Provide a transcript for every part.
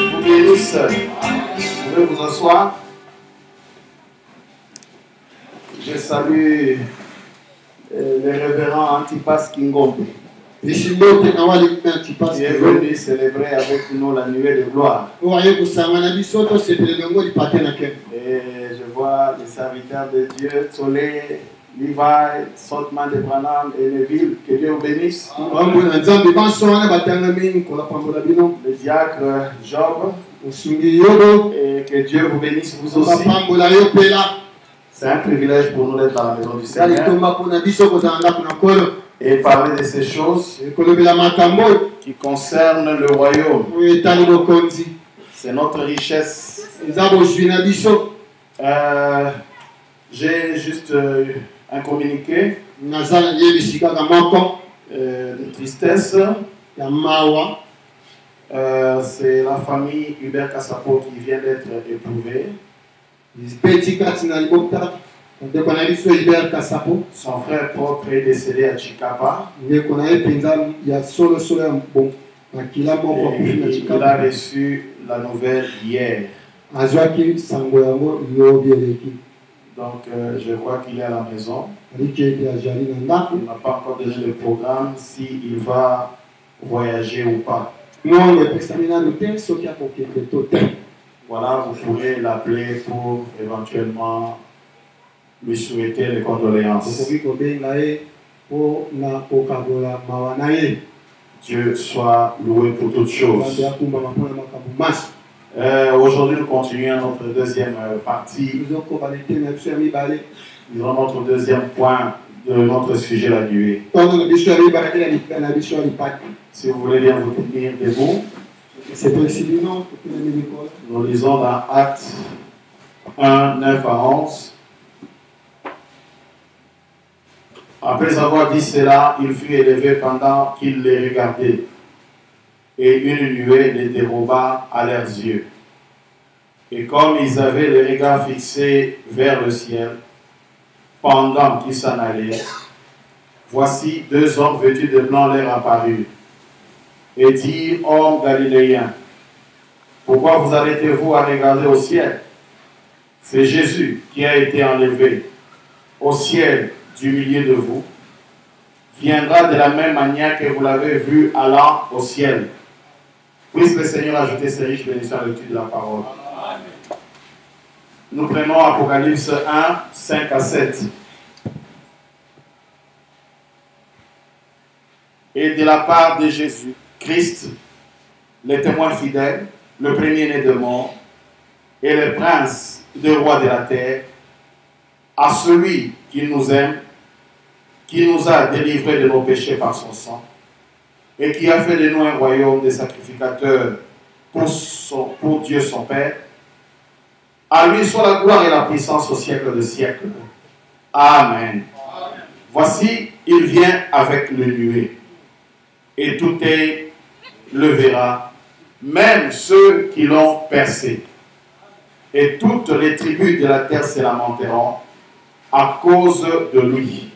vous bénisse. Vous pouvez vous asseoir. Je salue le révérend Antipas Kingombe, qui est venu célébrer avec nous la nuée de gloire. Et je vois les serviteurs de Dieu, Tsolé, Levi, Sotman de Branham et Neville, que Dieu vous bénisse. Le diacre Job, et que Dieu vous bénisse vous aussi. C'est un privilège pour nous d'être dans la maison du Seigneur et parler de ces choses qui concernent le royaume. C'est notre richesse. J'ai juste un communiqué de tristesse. C'est la famille Hubert Kassapo qui vient d'être éprouvée. Son frère propre est décédé à Chikapa. Il a reçu la nouvelle hier. Donc je vois qu'il est à la maison. Il n'a pas encore donné le programme s'il va voyager ou pas. Voilà, vous pourrez l'appeler pour éventuellement lui souhaiter les condoléances. Dieu soit loué pour toutes choses. Aujourd'hui, nous continuons notre deuxième partie. Nous avons notre deuxième point de notre sujet, la nuée. Si vous voulez bien vous tenir debout. Nous lisons dans Actes 1, 9 à 11. Après avoir dit cela, il fut élevé pendant qu'il les regardait, et une nuée les déroba à leurs yeux. Et comme ils avaient le regard fixé vers le ciel, pendant qu'ils s'en allaient, voici deux hommes vêtus de blanc leur apparurent, et dirent: Hommes galiléens, pourquoi vous arrêtez-vous à regarder au ciel? C'est Jésus qui a été enlevé au ciel du milieu de vous, viendra de la même manière que vous l'avez vu allant au ciel. Puisse le Seigneur ajouter ses riches bénédictions à l'étude de la parole. Nous prenons Apocalypse 1, 5 à 7. Et de la part de Jésus, Christ, le témoin fidèle, le premier-né de mort, et le prince des rois de la terre, à celui qui nous aime, qui nous a délivrés de nos péchés par son sang, et qui a fait de nous un royaume de sacrificateurs pour Dieu son Père. À lui soit la gloire et la puissance au siècle des siècles. Amen. Voici, il vient avec le nuée, et tout œil le verra, même ceux qui l'ont percé. Et toutes les tribus de la terre se lamenteront à cause de lui.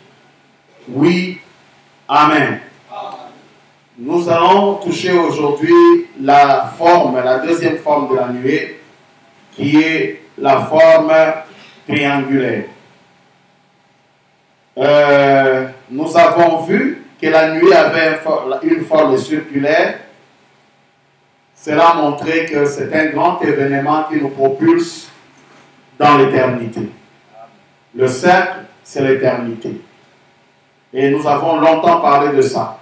Oui, Amen. Nous allons toucher aujourd'hui la deuxième forme de la nuée, qui est la forme triangulaire. Nous avons vu que la nuée avait une forme circulaire. Cela montrait que c'est un grand événement qui nous propulse dans l'éternité. Le cercle, c'est l'éternité. Et nous avons longtemps parlé de ça.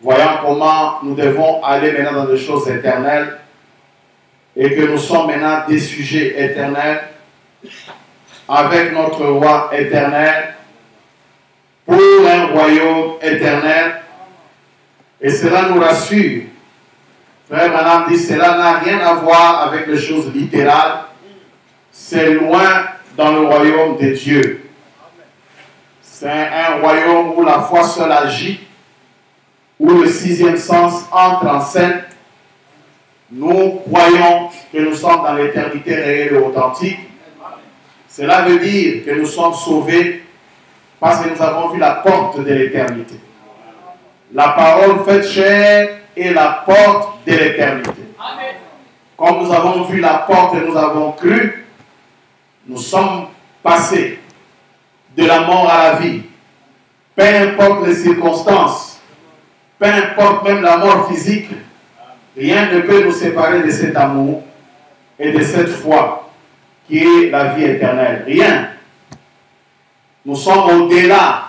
Voyons comment nous devons aller maintenant dans des choses éternelles et que nous sommes maintenant des sujets éternels avec notre roi éternel pour un royaume éternel. Et cela nous rassure. Frère Madame dit, cela n'a rien à voir avec les choses littérales. C'est loin dans le royaume de Dieu. C'est un royaume où la foi seule agit, où le sixième sens entre en scène nous croyons que nous sommes dans l'éternité réelle et authentique. Cela veut dire que nous sommes sauvés parce que nous avons vu la porte de l'éternité. La parole faite chair est la porte de l'éternité. Comme nous avons vu la porte et nous avons cru, nous sommes passés de la mort à la vie. Peu importe les circonstances, peu importe même la mort physique, rien ne peut nous séparer de cet amour et de cette foi qui est la vie éternelle. Rien. Nous sommes au-delà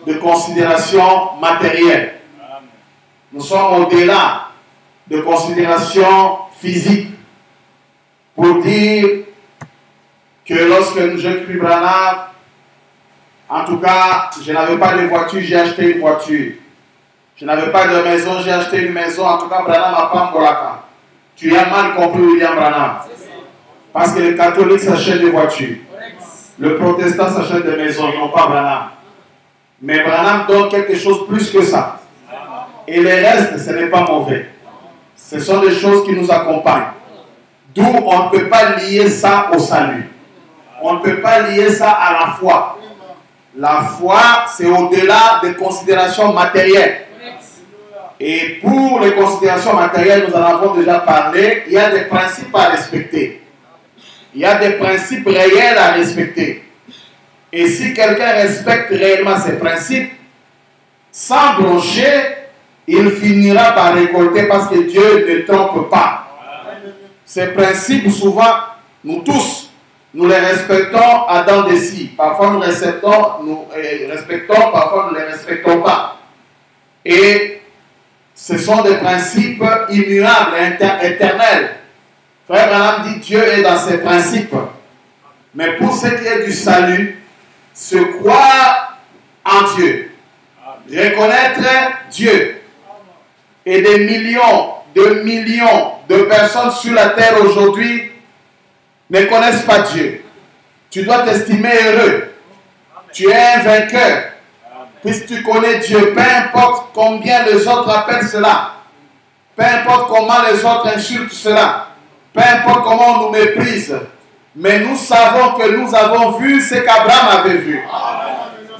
de considérations matérielles. Nous sommes au-delà de considérations physiques. Pour dire que lorsque j'ai pris Branham, en tout cas, je n'avais pas de voiture, j'ai acheté une voiture. Je n'avais pas de maison, j'ai acheté une maison. En tout cas, Branham n'a pas Mbolaka. Tu as mal compris William Branham. Parce que les catholiques s'achètent des voitures. Le protestant s'achète des maisons, ils n'ont pas Branham. Mais Branham donne quelque chose plus que ça. Et le reste, ce n'est pas mauvais. Ce sont des choses qui nous accompagnent. D'où on ne peut pas lier ça au salut. On ne peut pas lier ça à la foi. La foi, c'est au-delà des considérations matérielles. Et pour les considérations matérielles, nous en avons déjà parlé, il y a des principes à respecter. Il y a des principes réels à respecter. Et si quelqu'un respecte réellement ces principes, sans broncher, il finira par récolter parce que Dieu ne trompe pas. Ces principes, souvent, nous tous, nous les respectons à dents de scie. Parfois nous respectons, parfois nous ne les respectons pas. Et ce sont des principes immuables, éternels. Frère Branham dit Dieu est dans ses principes. Mais pour ce qui est du salut, se croire en Dieu, reconnaître Dieu, et des millions de personnes sur la terre aujourd'hui ne connaissent pas Dieu. Tu dois t'estimer heureux. Tu es un vainqueur. Puisque tu connais Dieu, peu importe combien les autres appellent cela, peu importe comment les autres insultent cela, peu importe comment on nous méprise, mais nous savons que nous avons vu ce qu'Abraham avait vu.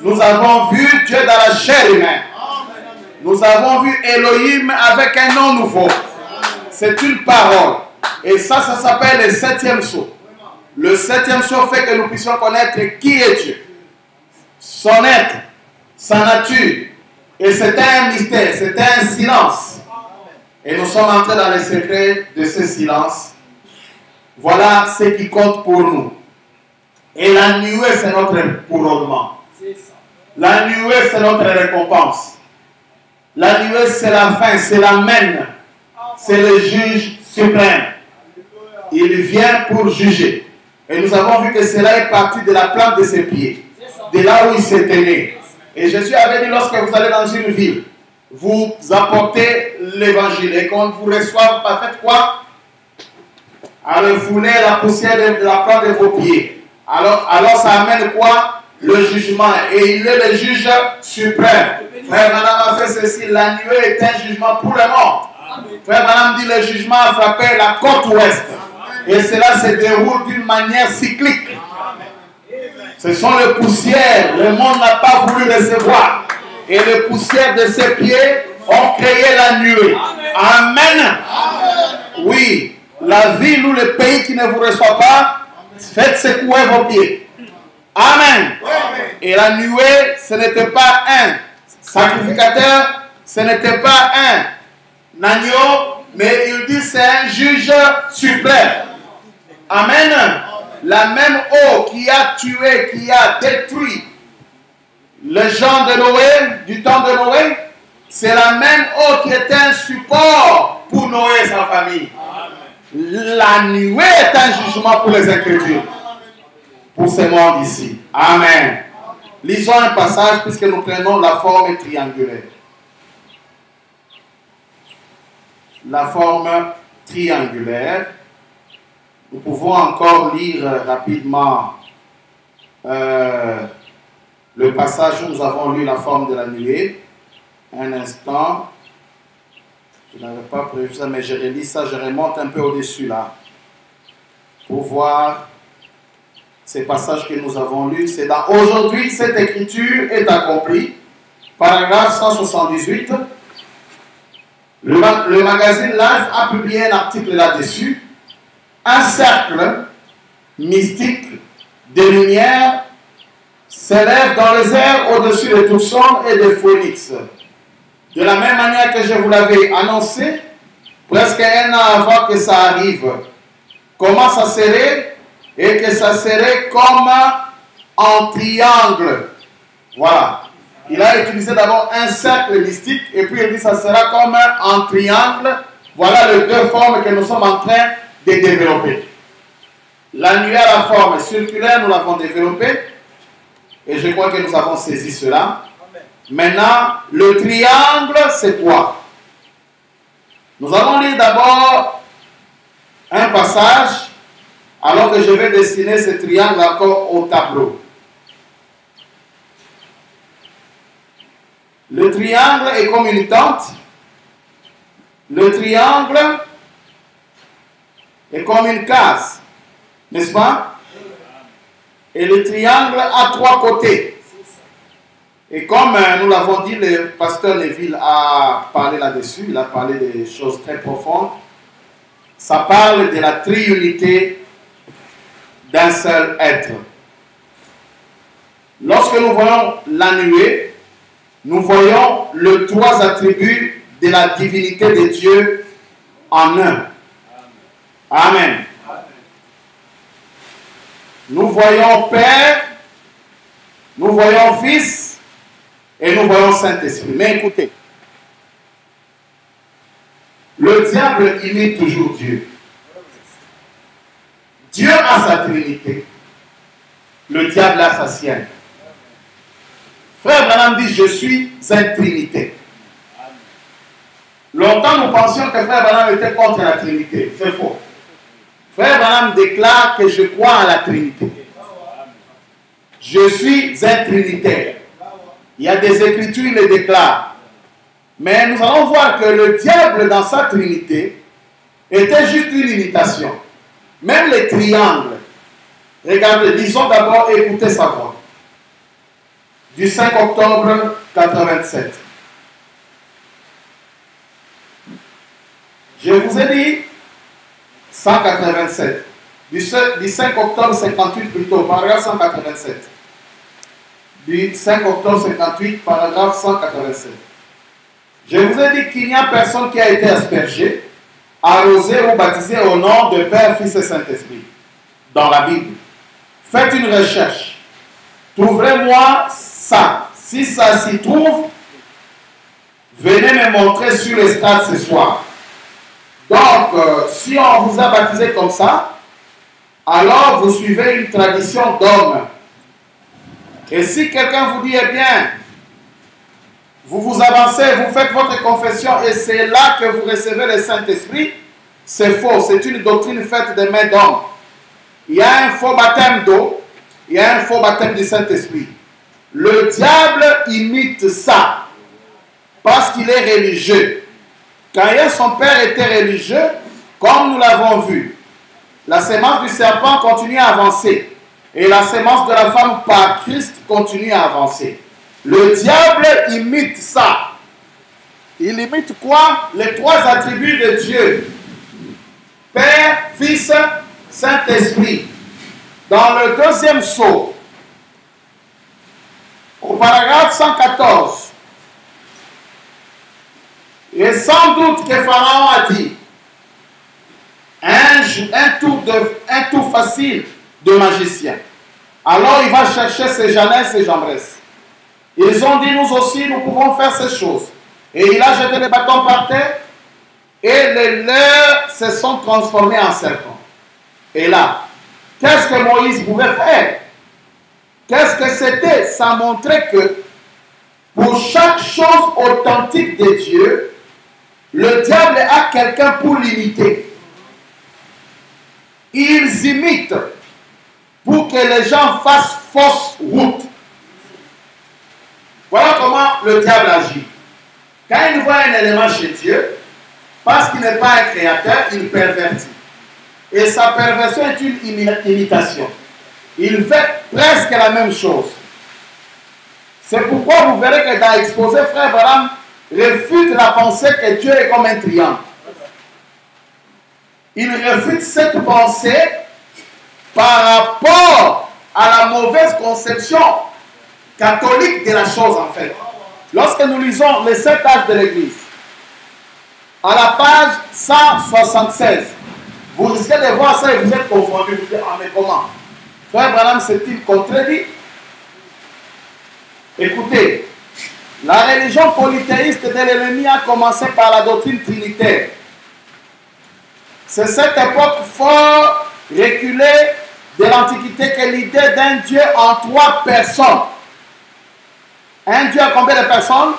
Nous avons vu Dieu dans la chair humaine. Nous avons vu Elohim avec un nom nouveau. C'est une parole. Et ça s'appelle le septième sceau. Le septième sceau fait que nous puissions connaître qui est Dieu. Son être, sa nature. Et c'est un mystère, c'est un silence. Et nous sommes entrés dans les secrets de ce silence. Voilà ce qui compte pour nous. Et la nuée, c'est notre couronnement. La nuée, c'est notre récompense. La nuée, c'est la fin, c'est l'amen. C'est le juge suprême. Il vient pour juger. Et nous avons vu que cela est parti de la plante de ses pieds. De là où il s'est né. Et Jésus avait dit, lorsque vous allez dans une ville, vous apportez l'évangile. Et quand vous reçoivez, faites quoi? Alors foulez la poussière de la plante de vos pieds. Alors ça amène quoi? Le jugement. Et il est le juge suprême. Frère Madame a fait ceci. La nuée est un jugement pour le monde. Frère Madame dit le jugement a frappé la côte ouest. Et cela se déroule d'une manière cyclique. Ce sont les poussières. Le monde n'a pas voulu recevoir. Et les poussières de ses pieds ont créé la nuée. Amen. Oui. La ville ou le pays qui ne vous reçoit pas, faites secouer vos pieds. Amen. Et la nuée, ce n'était pas un sacrificateur, ce n'était pas un agneau, mais il dit c'est un juge suprême. Amen. La même eau qui a tué, qui a détruit les gens de Noé, du temps de Noé, c'est la même eau qui était un support pour Noé et sa famille. La nuée est un jugement pour les incrédules, pour ces mondes ici. Amen. Lisons un passage puisque nous prenons la forme triangulaire. La forme triangulaire. Nous pouvons encore lire rapidement le passage où nous avons lu la forme de la nuée. Un instant. Je n'avais pas prévu ça, mais je relis ça, je remonte un peu au-dessus là, pour voir ces passages que nous avons lus. C'est dans Aujourd'hui, cette écriture est accomplie, paragraphe 178. Le magazine Life a publié un article là-dessus. Un cercle mystique de lumière s'élève dans les airs au-dessus de tout son et des phoenix. De la même manière que je vous l'avais annoncé, presque un an avant que ça arrive, comment ça serait, et que ça serait comme en triangle. Voilà. Il a utilisé d'abord un cercle mystique, et puis il dit que ça sera comme un triangle. Voilà les deux formes que nous sommes en train de développer. L'annuaire à forme circulaire, nous l'avons développé, et je crois que nous avons saisi cela. Maintenant, le triangle, c'est quoi? Nous allons lire d'abord un passage, alors que je vais dessiner ce triangle encore au tableau. Le triangle est comme une tente. Le triangle est comme une case, n'est-ce pas? Et le triangle a trois côtés. Et comme nous l'avons dit, le pasteur Neville a parlé là-dessus, il a parlé des choses très profondes. Ça parle de la triunité d'un seul être. Lorsque nous voyons la nuée, nous voyons les trois attributs de la divinité de Dieu en un. Amen. Nous voyons Père, nous voyons Fils, et nous voyons Saint-Esprit. Mais écoutez, le diable imite toujours Dieu. Dieu a sa trinité. Le diable a sa sienne. Frère Branham dit, je suis une trinité. Longtemps nous pensions que Frère Branham était contre la trinité. C'est faux. Frère Branham déclare que je crois à la trinité. Je suis un trinitaire. Il y a des écritures, il les déclare. Mais nous allons voir que le diable, dans sa trinité, était juste une imitation. Même les triangles. Regardez, lisons d'abord et écoutez sa voix. Du 5 octobre 87. Je vous ai dit 187. Du 5 octobre 58 plutôt, paragraphe 187. Du 5 octobre 58, paragraphe 187. Je vous ai dit qu'il n'y a personne qui a été aspergé, arrosé ou baptisé au nom de Père, Fils et Saint-Esprit dans la Bible. Faites une recherche. Trouverez-moi ça. Si ça s'y trouve, venez me montrer sur l'estrade ce soir. Donc, si on vous a baptisé comme ça, alors vous suivez une tradition d'homme. Et si quelqu'un vous dit, eh bien, vous vous avancez, vous faites votre confession et c'est là que vous recevez le Saint-Esprit, c'est faux, c'est une doctrine faite des mains d'hommes. Il y a un faux baptême d'eau, il y a un faux baptême du Saint-Esprit. Le diable imite ça parce qu'il est religieux. Quand son père était religieux, comme nous l'avons vu, la sémence du serpent continue à avancer. Et la sémence de la femme par Christ continue à avancer. Le diable imite ça. Il imite quoi? Les trois attributs de Dieu. Père, Fils, Saint-Esprit. Dans le deuxième sceau, au paragraphe 114, et sans doute que Pharaon a dit, un tour facile de magicien. Alors il va chercher ses Jeannès et Jambres. Ils ont dit, nous aussi, nous pouvons faire ces choses. Et il a jeté les bâtons par terre, et les leurs se sont transformés en serpents. Et là, qu'est-ce que Moïse pouvait faire? Qu'est-ce que c'était? Ça montrait que pour chaque chose authentique de Dieu, le diable a quelqu'un pour l'imiter. Ils imitent pour que les gens fassent fausse route. Voilà comment le diable agit. Quand il voit un élément chez Dieu, Parce qu'il n'est pas un créateur, il pervertit. Et sa perversion est une imitation. Il fait presque la même chose. C'est pourquoi vous verrez que dans l'exposé, frère Branham refute la pensée que Dieu est comme un triangle. Il refute cette pensée par rapport à la mauvaise conception catholique de la chose en fait. Lorsque nous lisons les 7 âges de l'Église, à la page 176, vous risquez de voir ça et vous êtes confondu. Vous dites, ah mais comment? Frère Branham s'est-il contredit? Écoutez, la religion polythéiste de l'ennemi a commencé par la doctrine trinitaire. C'est cette époque fort reculée de l'Antiquité que l'idée d'un Dieu en 3 personnes. Un Dieu à combien de personnes?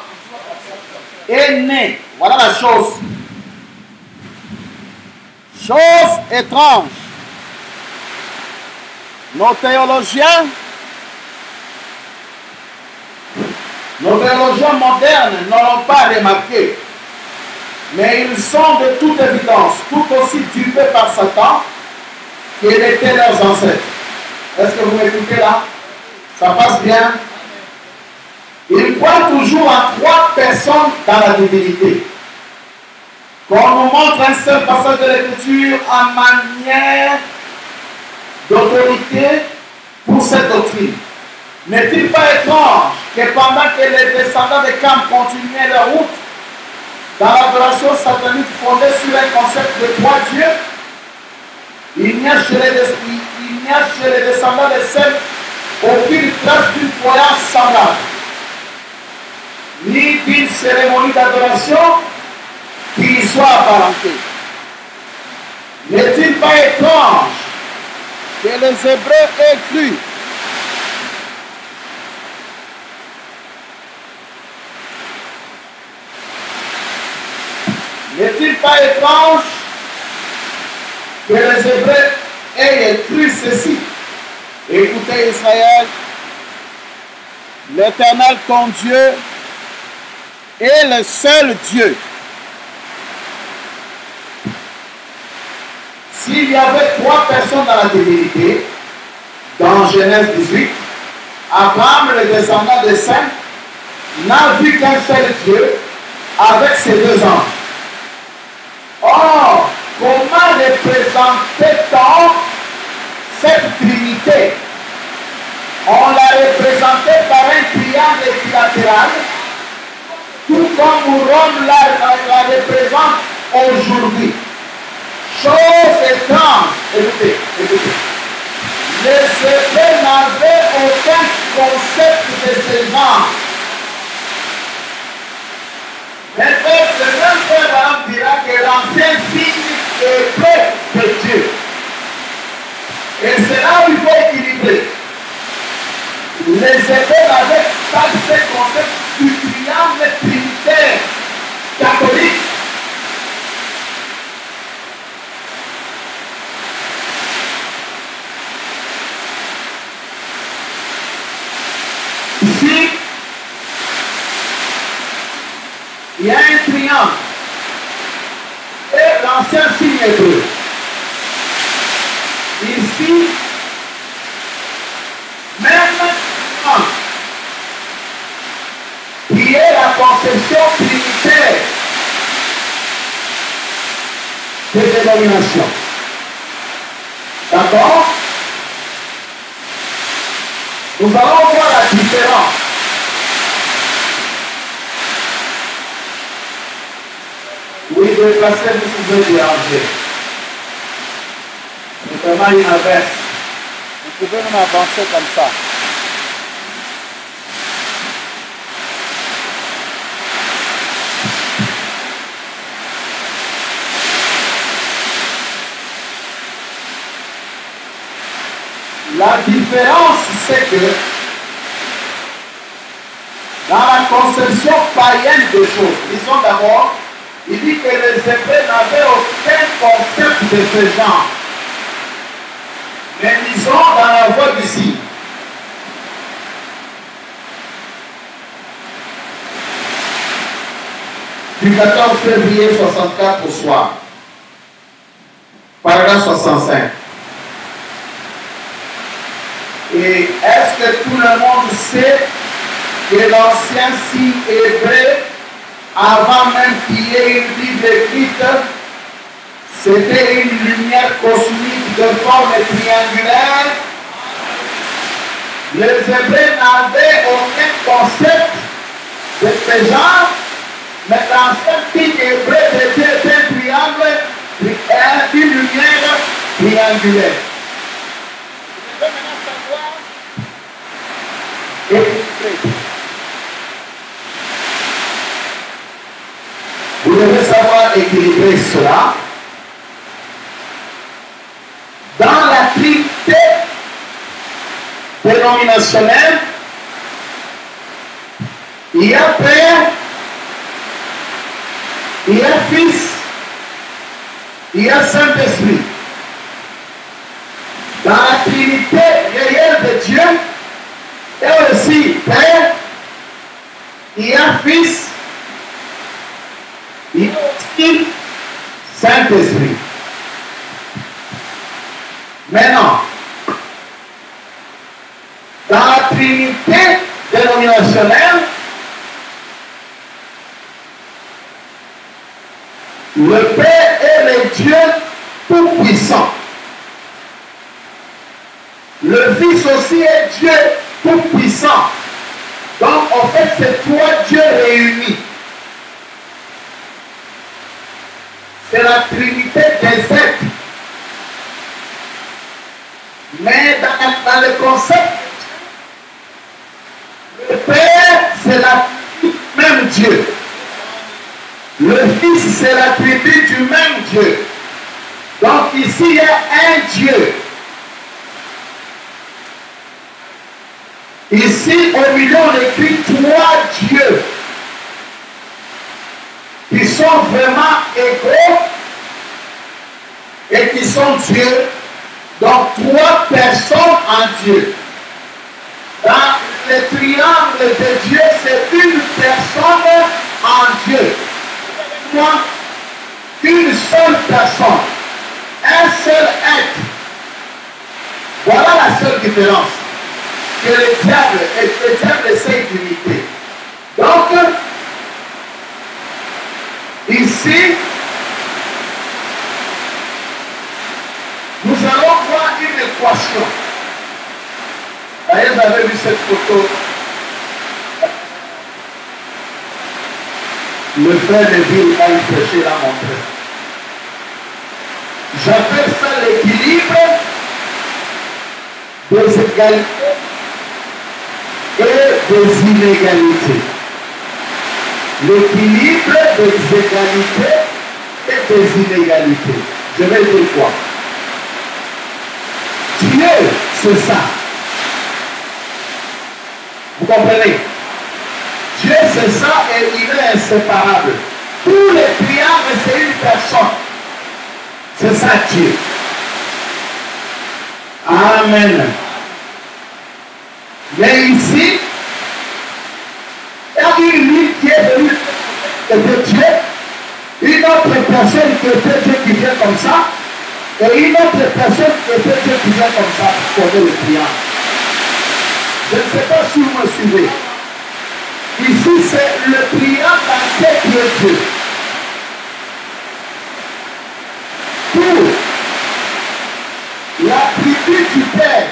Est né. Voilà la chose. Chose étrange. Nos théologiens modernes n'ont pas remarqué, mais ils sont de toute évidence tout aussi dupés par Satan qu'ils étaient leurs ancêtres. Est-ce que vous m'écoutez là? Ça passe bien? Ils croient toujours en 3 personnes dans la divinité. Qu'on nous montre un seul passage de l'Écriture en manière d'autorité pour cette doctrine. N'est-il pas étrange que pendant que les descendants de Cam continuaient leur route dans l'adoration satanique fondée sur un concept de 3 dieux, il n'y a chez les descendants de Sem aucune trace d'une croyance semblable, ni d'une cérémonie d'adoration qui y soit apparentée. N'est-il pas étrange que les Hébreux aient cru N'est-il pas étrange que les Hébreux aient cru ceci? Écoutez Israël, l'Éternel ton Dieu est le seul Dieu. S'il y avait 3 personnes dans la divinité, dans Genèse 18, Abraham, le descendant de Sem, n'a vu qu'un seul Dieu avec ses 2 anges. Or, comment représenter-on cette trinité? On l'a représenté par un triangle équilatéral, tout comme Rome la représente aujourd'hui. Chose étrange, écoutez. Les Hébreux n'avaient aucun concept de ce genre. Maintenant, le même frère dira que l'ancien signe est près de Dieu. Et c'est là où il faut équilibrer. Les Hébreux n'avaient pas ce concept du triangle trinitaire catholique. Ici, il y a un triangle et l'ancien signe hébreu. Ici, même triangle qui est la conception trinitaire des dénominations. D'accord? Nous allons voir la différence. Oui, déplacez-vous si vous voulez déranger. C'est vraiment une averse. Vous pouvez même avancer comme ça. La différence, c'est que dans la conception païenne des choses, disons d'abord, il dit que les Hébreux n'avaient aucun concept de ce genre. Mais disons dans la voie du signe. du 14 février 64 au soir. Paragraphe 65. Et est-ce que tout le monde sait que l'ancien signe hébreu, avant même qu'il y ait une Bible écrite, c'était une lumière cosmique de forme triangulaire? Les Hébreux n'avaient aucun concept de ce genre, mais l'ancien signe hébreu était un triangle, une lumière triangulaire. Vous devez maintenant savoir équilibrer. Vous devez savoir équilibrer cela. Dans la Trinité dénominationnelle, il y a Père, il y a Fils, il y a Saint-Esprit. Dans la Trinité réelle de Dieu, il y a aussi Père, il y a Fils, il y a aussi Saint-Esprit. Maintenant, dans la Trinité dénominationnelle, le Père est le Dieu tout-puissant. Le Fils aussi est Dieu tout-puissant. Donc, en fait, c'est trois dieux réunis. C'est la Trinité des êtres. Mais dans le concept, le Père, c'est l'attribut du même Dieu. Le Fils, c'est l'attribut du même Dieu. Donc ici, il y a un Dieu. Ici, au milieu, on écrit trois dieux qui sont vraiment égaux et qui sont Dieu. Donc, trois personnes en Dieu. Dans le triangle de Dieu, c'est une personne en Dieu. Moi, une seule personne, un seul être. Voilà la seule différence que le diable essaie d'imiter. Donc, ici, nous allons voir une équation. D'ailleurs, vous avez vu cette photo. Le frère de Ville a prêché l'a montré. J'appelle ça l'équilibre des égalités et des inégalités. L'équilibre des égalités et des inégalités. Je vais dire quoi? Dieu, c'est ça. Vous comprenez? Dieu, c'est ça et il est inséparable. Tous les triangles, c'est une personne. C'est ça Dieu. Amen. Mais ici, il y a une ligne qui est venue de Dieu, une autre personne qui était Dieu qui vient comme ça, et une autre personne qui était Dieu qui vient comme ça pour former le triangle. Je ne sais pas si vous me suivez. Ici, c'est le triangle entier qui est Dieu. Pour l'attribut du Père,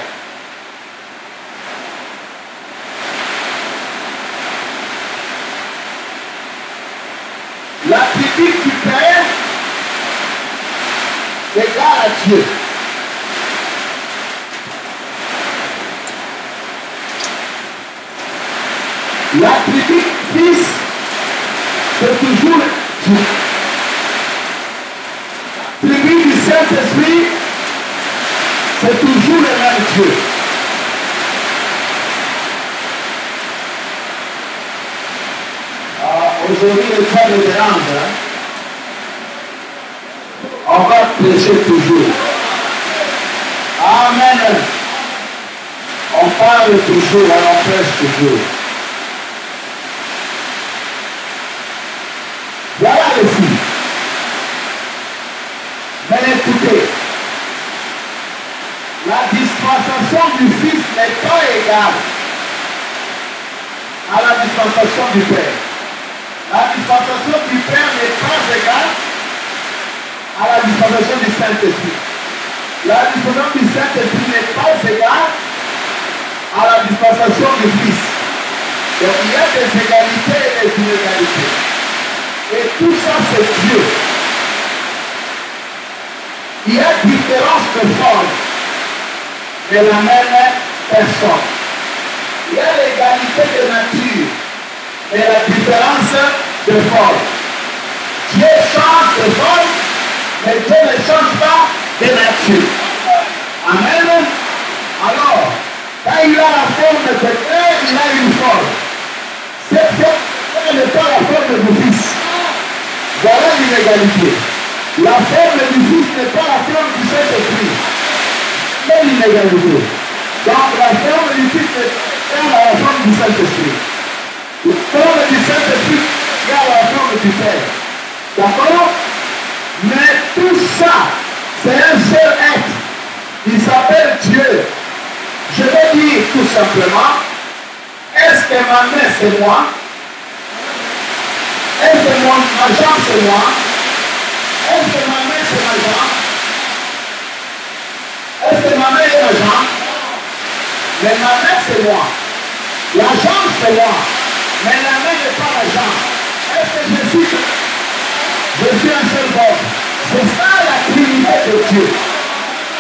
l'attribut du Père égale à Dieu. L'attribut du Fils, c'est toujours Dieu. L'attribut du Saint-Esprit, c'est toujours le même Dieu. Aujourd'hui, le temps me dérange. On va prêcher toujours. Amen. On parle toujours, on prêche toujours. tout. Mais écoutez, la dispensation du Fils n'est pas égale à la dispensation du Père. La dispensation du Père n'est pas égale à la dispensation du Saint-Esprit. La dispensation du Saint-Esprit n'est pas égale à la dispensation du Fils. Donc il y a des égalités et des inégalités. Et tout ça, c'est Dieu. Il y a différence de forme, mais la même personne. Il y a l'égalité de nature, mais la différence de forme. Dieu change de forme, mais Dieu ne change pas de nature. Amen. Alors, quand il a la forme de Père, il a une forme. Cette forme n'est pas la forme du Fils. Voilà l'inégalité. La forme du Fils n'est pas la forme du Saint-Esprit. C'est l'inégalité. Donc la forme du Fils n'est pas la forme du Saint-Esprit. La forme du Saint-Esprit est la forme du Père. D'accord? Mais tout ça, c'est un seul être. Il s'appelle Dieu. Je vais dire tout simplement, est-ce que ma main c'est moi? Est-ce que ma jambe c'est moi? Est-ce que ma main c'est ma jambe? Est-ce que ma main est ma jambe? Mais ma main c'est moi. La jambe c'est moi. Mais la main n'est pas la jambe. Est-ce que je suis un seul homme? C'est ça la Trinité de Dieu.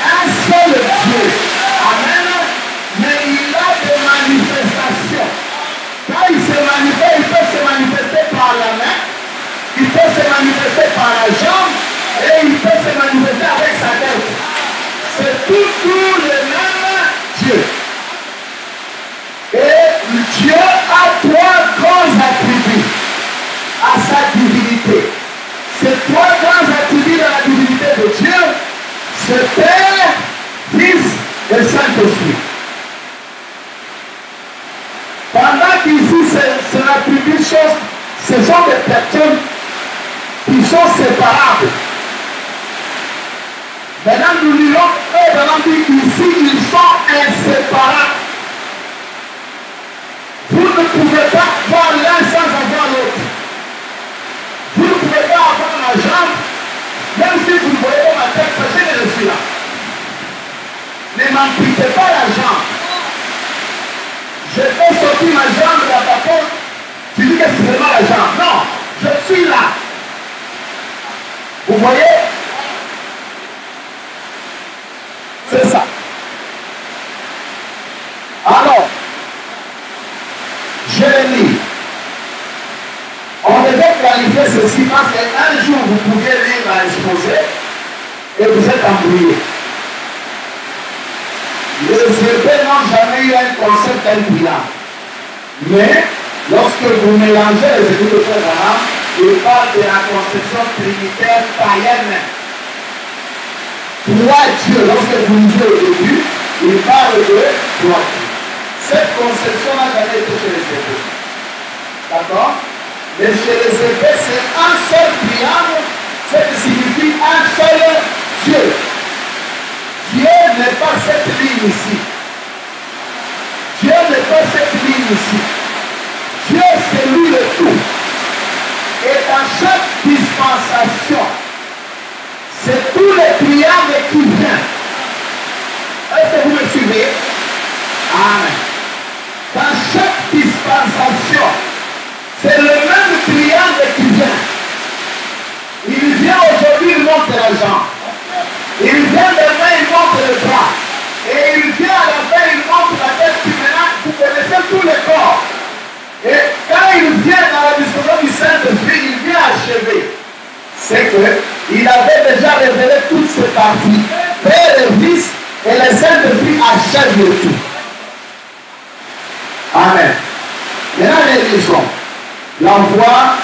Un seul Dieu. Amen. Mais il a des manifestations. Quand il se manifeste, il peut se manifester par la main, il peut se manifester par la jambe, et il peut se manifester avec sa tête. C'est toujours le même Dieu. Et Dieu a trois grands attributs à sa divinité. Ces trois grands attributs de la divinité de Dieu, c'est Père, Fils et Saint-Esprit. Pendant qu'ici, c'est l'attribut chose, ce sont des personnes qui sont séparables. Maintenant, nous lisons, ici, ils sont inséparables. Vous ne pouvez pas voir l'un sans avoir l'autre. Vous ne pouvez pas avoir la jambe, même si vous ne voyez pas ma tête, parce que je suis là. Ne m'amputez pas la jambe. Je fais sortir ma jambe de la porte, tu dis que c'est vraiment la jambe. Non, je suis là. Vous voyez? C'est ça. Alors, je le lis. On devait planifier ceci parce qu'un jour vous pouviez lire à exposer et vous êtes embrouillé. Les Hébreux n'ont jamais eu un concept inclinant. Mais, lorsque vous mélangez les études de Frère Branham, il parle de la conception trinitaire païenne. Trois dieux, lorsque vous lisez au début, il parle de trois dieux. Cette conception n'a jamais été chez les Hébreux. D'accord? Mais chez les Hébreux, c'est un seul triangle, ce qui signifie un seul Dieu. Dieu n'est pas cette ligne ici. Dieu n'est pas cette ligne ici. Dieu, c'est lui le tout. Et dans chaque dispensation, c'est tous les triangles qui viennent. Est-ce que vous me suivez? Amen. Dans chaque dispensation, c'est le même triangle qui vient. Il vient aujourd'hui, il monte la jambe. Il vient demain, il monte le bras. Et il vient à la fin, il monte la tête. Puis maintenant, vous connaissez tout le corps. Et quand il vient dans la discussion du Saint-Esprit, il vient achever. C'est qu'il avait déjà révélé toutes ces parties. Père et Fils et le Saint-Esprit achèvent le tout. Amen. Maintenant, les lisons. La voix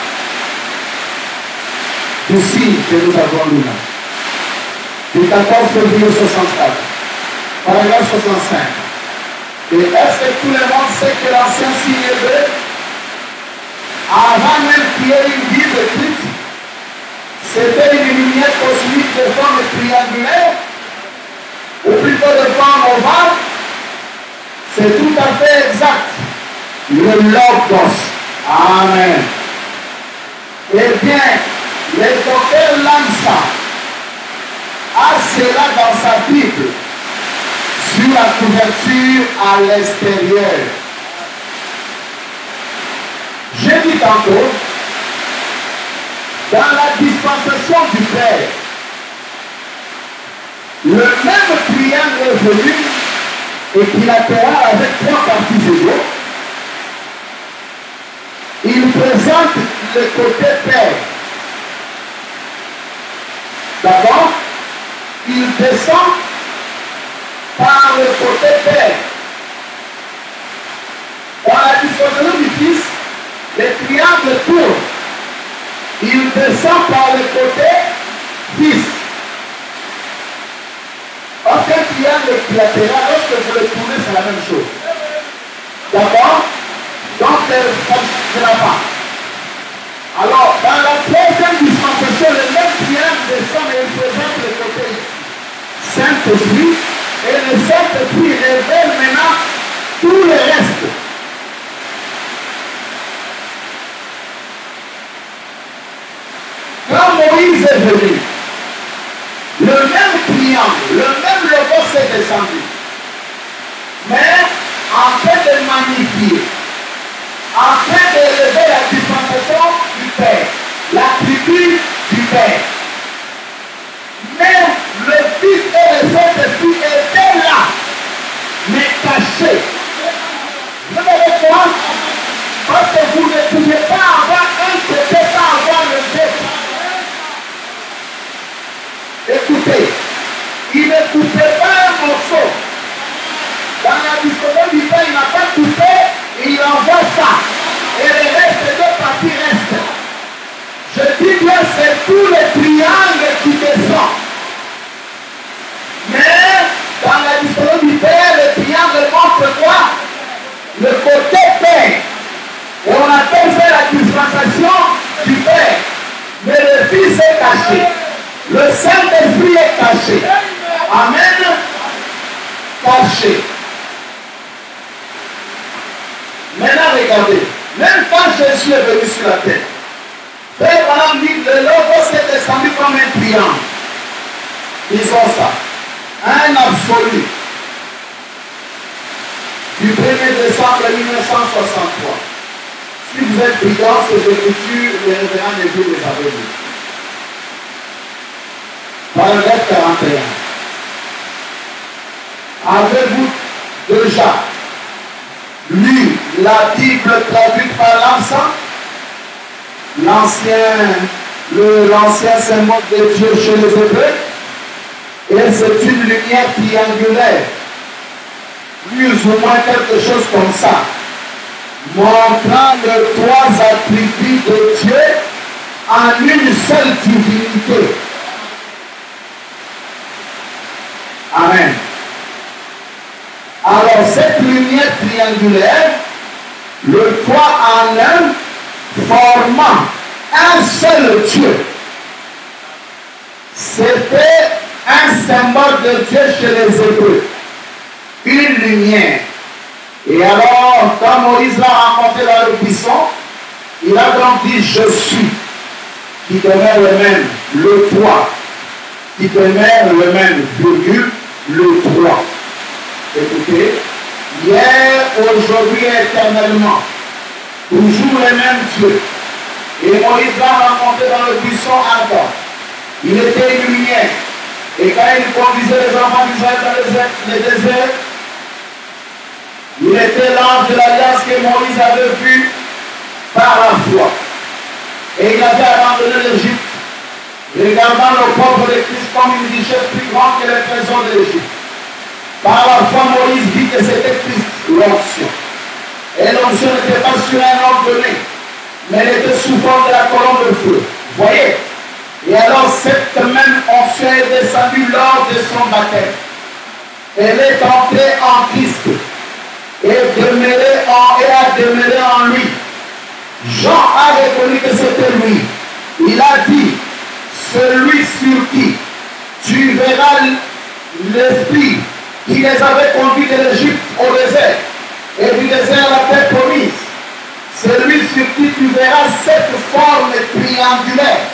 du signe que nous avons lu là. Du 14 février 64, paragraphe 65. Et est-ce que tout le monde sait que l'ancien signe hébreu, avant même qu'il y ait une Bible écrite, C'était une lumière cosmique de forme triangulaire, ou plutôt de forme ovale. C'est tout à fait exact. Le Logos. Amen. Eh bien, le docteur Lanza a cela dans sa Bible, sur la couverture à l'extérieur. Je dis tantôt, dans la dispensation du Père, le même triangle est venu équilatéral avec trois parties égaux. Il présente le côté Père. D'abord, il descend par le côté Père. Dans la disposition du Fils, le triangle tourne. Il descend par le côté Fils. Aucun triangle équilatéral, lorsque vous le tournez, c'est la même chose. D'abord, donc ça ne fonctionnera pas. Alors, dans la troisième dispensation, le même triangle descend et il présente le côté Saint-Esprit, et le Saint-Esprit révèle maintenant tout le reste. Quand Moïse est venu, le même triangle, le même logo s'est descendu. Mais en train de magnifier, en train d'élever la dispensation du Père, l'attribut du Père. Mais le Fils et le Saint-Esprit étaient là, mais cachés. Vous savez quoi? Parce que vous ne pouvez pas avoir un côté sans avoir le autre. Écoutez, il ne coupait pas un morceau. Dans la discussion du Père, il n'a pas coupé et il envoie ça. Et le reste de deux parties restent. Je dis bien, c'est tout le triangle qui descend. Mais dans la discussion du Père, le triangle montre quoi? Le côté Père. Et on appelle ça la dispensation du Père. Mais le Fils est caché. Le Saint-Esprit est caché. Amen. Caché. Maintenant, regardez. Même quand Jésus est venu sur la terre, Père Abraham dit le logo s'est descendu comme un triangle. Disons ça. Un absolu. Du 1er décembre 1963. Si vous êtes brillant, ces écritures, les révérends Neville les avaient dit. Paragraphe 41. Avez-vous déjà lu la Bible traduite par l'encens? L'ancien symbole de Dieu chez les Hébreux? Et c'est une lumière triangulaire, plus ou moins quelque chose comme ça, montrant les trois attributs de Dieu en une seule divinité. Amen. Alors cette lumière triangulaire, le trois en un, formant un seul Dieu. C'était un symbole de Dieu chez les Hébreux. Une lumière. Et alors, quand Moïse l'a rencontré dans le buisson, il a donc dit, je suis, qui demeure le même, le toi, qui demeure le même, virgule, le toi. Écoutez, hier, aujourd'hui et éternellement, toujours les mêmes dieux. Et Moïse l'a rencontré dans le buisson encore. Il était une lumière. Et quand il conduisait les enfants d'Israël dans le désert, il était l'ange de l'alliance que Moïse avait vu par la foi. Et il avait abandonné l'Égypte, regardant le pauvre de Christ comme une richesse plus grande que les trésors de l'Égypte. Par la foi, Moïse vit que c'était Christ, l'onction. Et l'onction n'était pas sur un homme donné, mais elle était sous forme de la colonne de feu. Vous voyez? Et alors cette même onction est descendue lors de son baptême. Elle est entrée en Christ et a demeuré en lui. Jean a reconnu que c'était lui. Il a dit, celui sur qui tu verras l'Esprit qui les avait conduits de l'Égypte au désert et du désert à la terre promise. Celui sur qui tu verras cette forme triangulaire.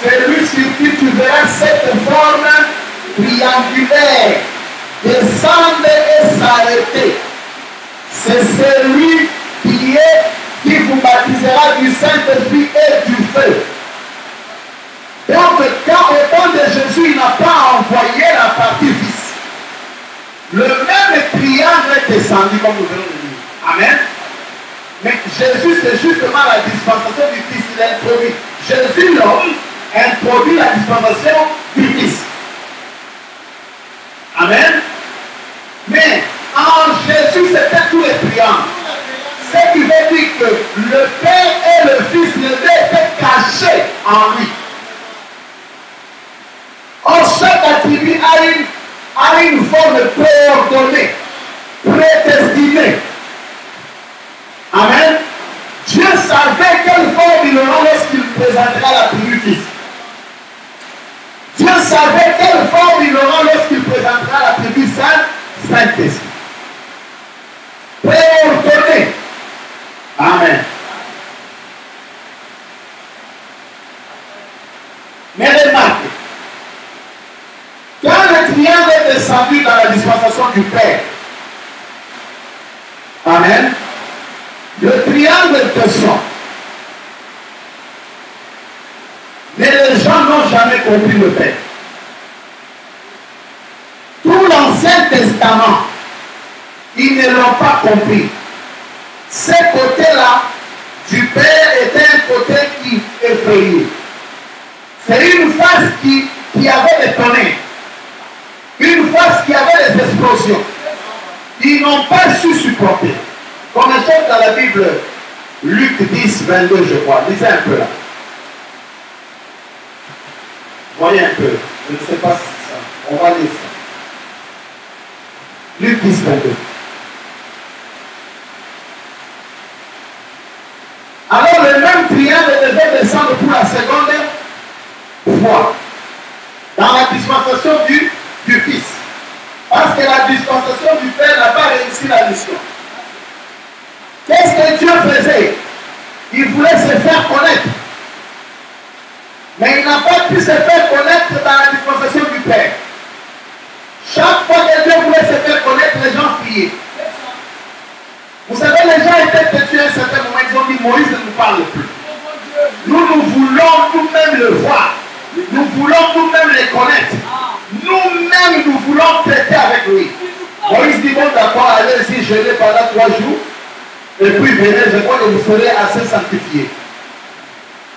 Celui sur qui tu verras cette forme triangulaire descendre et s'arrêter. C'est celui qui vous baptisera du Saint-Esprit et du feu. Donc, quand au temps de Jésus, il n'a pas envoyé la partie fils. Le même triangle est descendu, comme nous venons de dire. Amen. Mais Jésus, c'est justement la dispensation du Fils. Il a introduit. Jésus, l'homme, introduit la dispensation du Fils. Amen. Mais en Jésus, c'était tous les triangles. Ce qui veut dire que le Père et le Fils, les deux étaient cachés en lui. Or, chaque attribut a une forme préordonnée, prédestinée. Amen. Dieu savait quelle forme il aura lorsqu'il présentera l'attribut Fils. Dieu savait quelle forme il aura lorsqu'il présentera l'attribut Saint-Esprit. Préordonné. Amen. Mais remarquez, quand le triangle est descendu dans la dispensation du Père, amen, le triangle descend. Mais les gens n'ont jamais compris le Père. Tout l'Ancien Testament, ils ne l'ont pas compris. Ce côté-là du Père était un côté qui effrayait. C'est une phase qui avait des tonnerres. Une phase qui avait des explosions. Ils n'ont pas su supporter. Comme on cherche dans la Bible, Luc 10, 22, je crois. Lisez un peu là. Voyez un peu. Je ne sais pas si c'est ça. On va lire ça. Luc 10, 22. Alors le même triangle devait descendre pour la seconde fois dans la dispensation du Fils. Parce que la dispensation du Père n'a pas réussi la mission. Qu'est-ce que Dieu faisait? Il voulait se faire connaître. Mais il n'a pas pu se faire connaître dans la dispensation du Père. Chaque fois que Dieu voulait se faire connaître, les gens priaient. Vous savez, les gens étaient têtus à un certain moment, ils ont dit Moïse ne nous parle plus. Nous voulons nous-mêmes le voir. Nous voulons nous-mêmes les connaître. Nous-mêmes, nous voulons traiter avec lui. Moïse dit bon, d'accord, allez-y, je l'ai pendant 3 jours. Et puis venez, je crois que vous serez assez sanctifiés.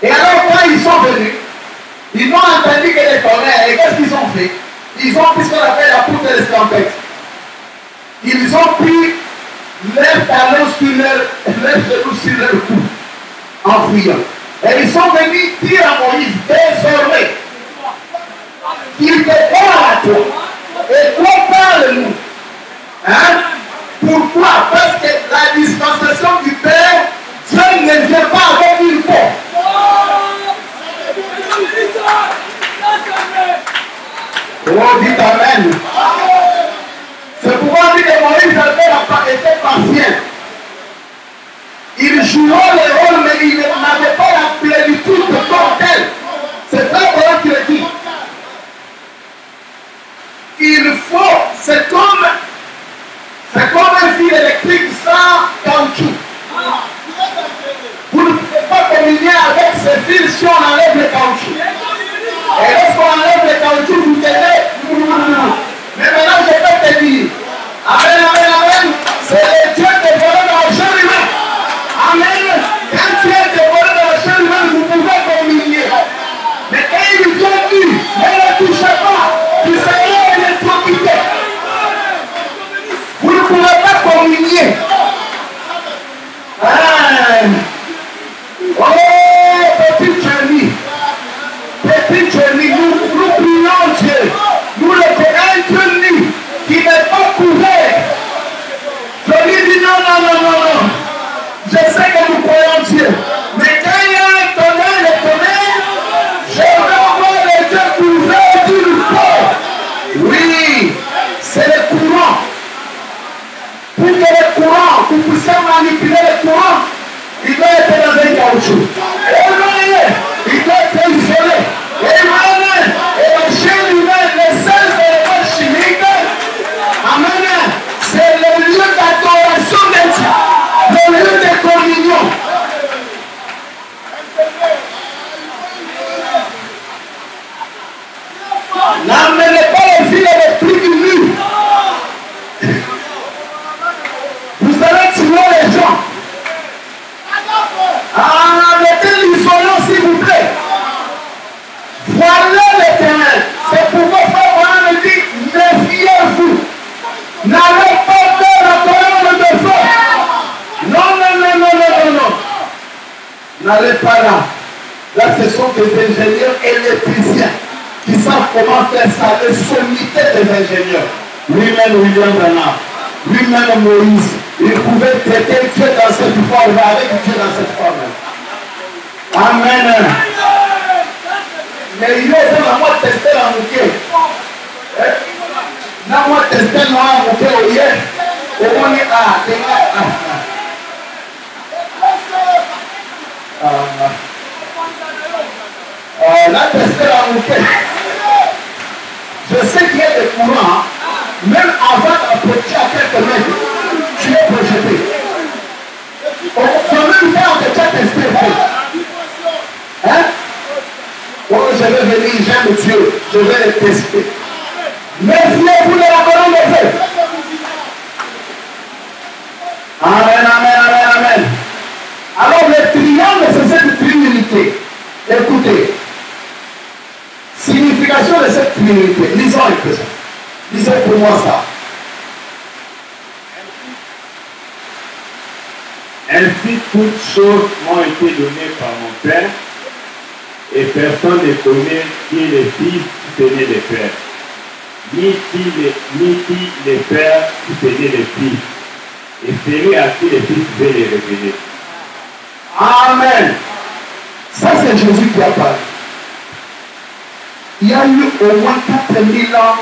Et alors, quand ils sont venus, ils n'ont entendu que les tonnerres. Et qu'est-ce qu'ils ont fait? Ils ont pris ce qu'on appelle la poudre d'escampette. Ils ont pris leurs talons sur leurs genoux sur leur cou, en fuyant. Et ils sont venus dire à Moïse, désormais, qu'il te parle à toi. Et toi, parle-nous. Hein? Pourquoi? Parce que la dispensation du Père, Dieu ne vient pas avec une porte. Oh, dites Amen. C'est pourquoi on dit que Moïse était patient. Il jouait le rôle, mais il n'avait pas la plénitude de comme tel. C'est très bon qu'il le dit. Il faut, c'est comme un fil électrique sans caoutchouc. Vous ne pouvez pas communier avec ce fil si on enlève le caoutchouc. Et lorsqu'on enlève le caoutchouc, vous tenez. Mais maintenant, je peux te dire. Amen, amen, amen. C'est le Dieu qui est volé dans la chair humaine. Amen. Quand tu es dévoré dans la chair humaine, vous pouvez communier. Mais quand il vient dit, ne le touchez pas. Tu seras électrocuté. Vous ne pouvez pas communier. Oh, petite Jenny. Petite Jenny, nous prions Dieu. Nous le connaissons Dieu qui n'est pas couvert autour. Amen. Il doit être isolé. Amen. Et la chair humaine, les sels de l'école chimique, amen, c'est le lieu d'adoration de Dieu, le lieu de communion. N'amenez pas les fils électriques nus. Vous allez tuer les gens. Mettez l'isolant s'il vous plaît. Voilà l'Éternel. C'est pourquoi Frère Branham me dit, méfiez-vous. N'allez pas faire la colonne de feu. Non, non, non, non, non, non, non. N'allez pas là. Là, ce sont des ingénieurs électriciens qui savent comment faire ça. Les sommités des ingénieurs. Lui-même, William Branham. Lui-même, Moïse. Il pouvait traiter Dieu dans cette forme, avec Dieu dans cette forme. Amen. Mais il est dans moi tester la mouquée. Dans moi tester la mouquée au hier. Au moins, là, tester la mouquée. Je sais qu'il y a des courants, même avant d'approcher à quelques mètres, tu es projeté. En même temps que tu as testé, hein? Oh, je vais venir, j'aime Dieu, je vais le tester. Méfiez-vous de la colonne de feu. Amen, amen, amen, amen. Alors, le triangle, c'est cette trinité. Écoutez, signification de cette trinité. Lisons un peu ça. Lisez pour moi ça. Ainsi, toutes choses m'ont été données par mon Père, et personne ne connaît qui est le Fils qui tenait le Père, ni qui le Père qui tenait le Fils, et celui à qui le Fils veut les révéler. Amen. Ça, c'est Jésus qui a parlé. Il y a eu au moins 4000 ans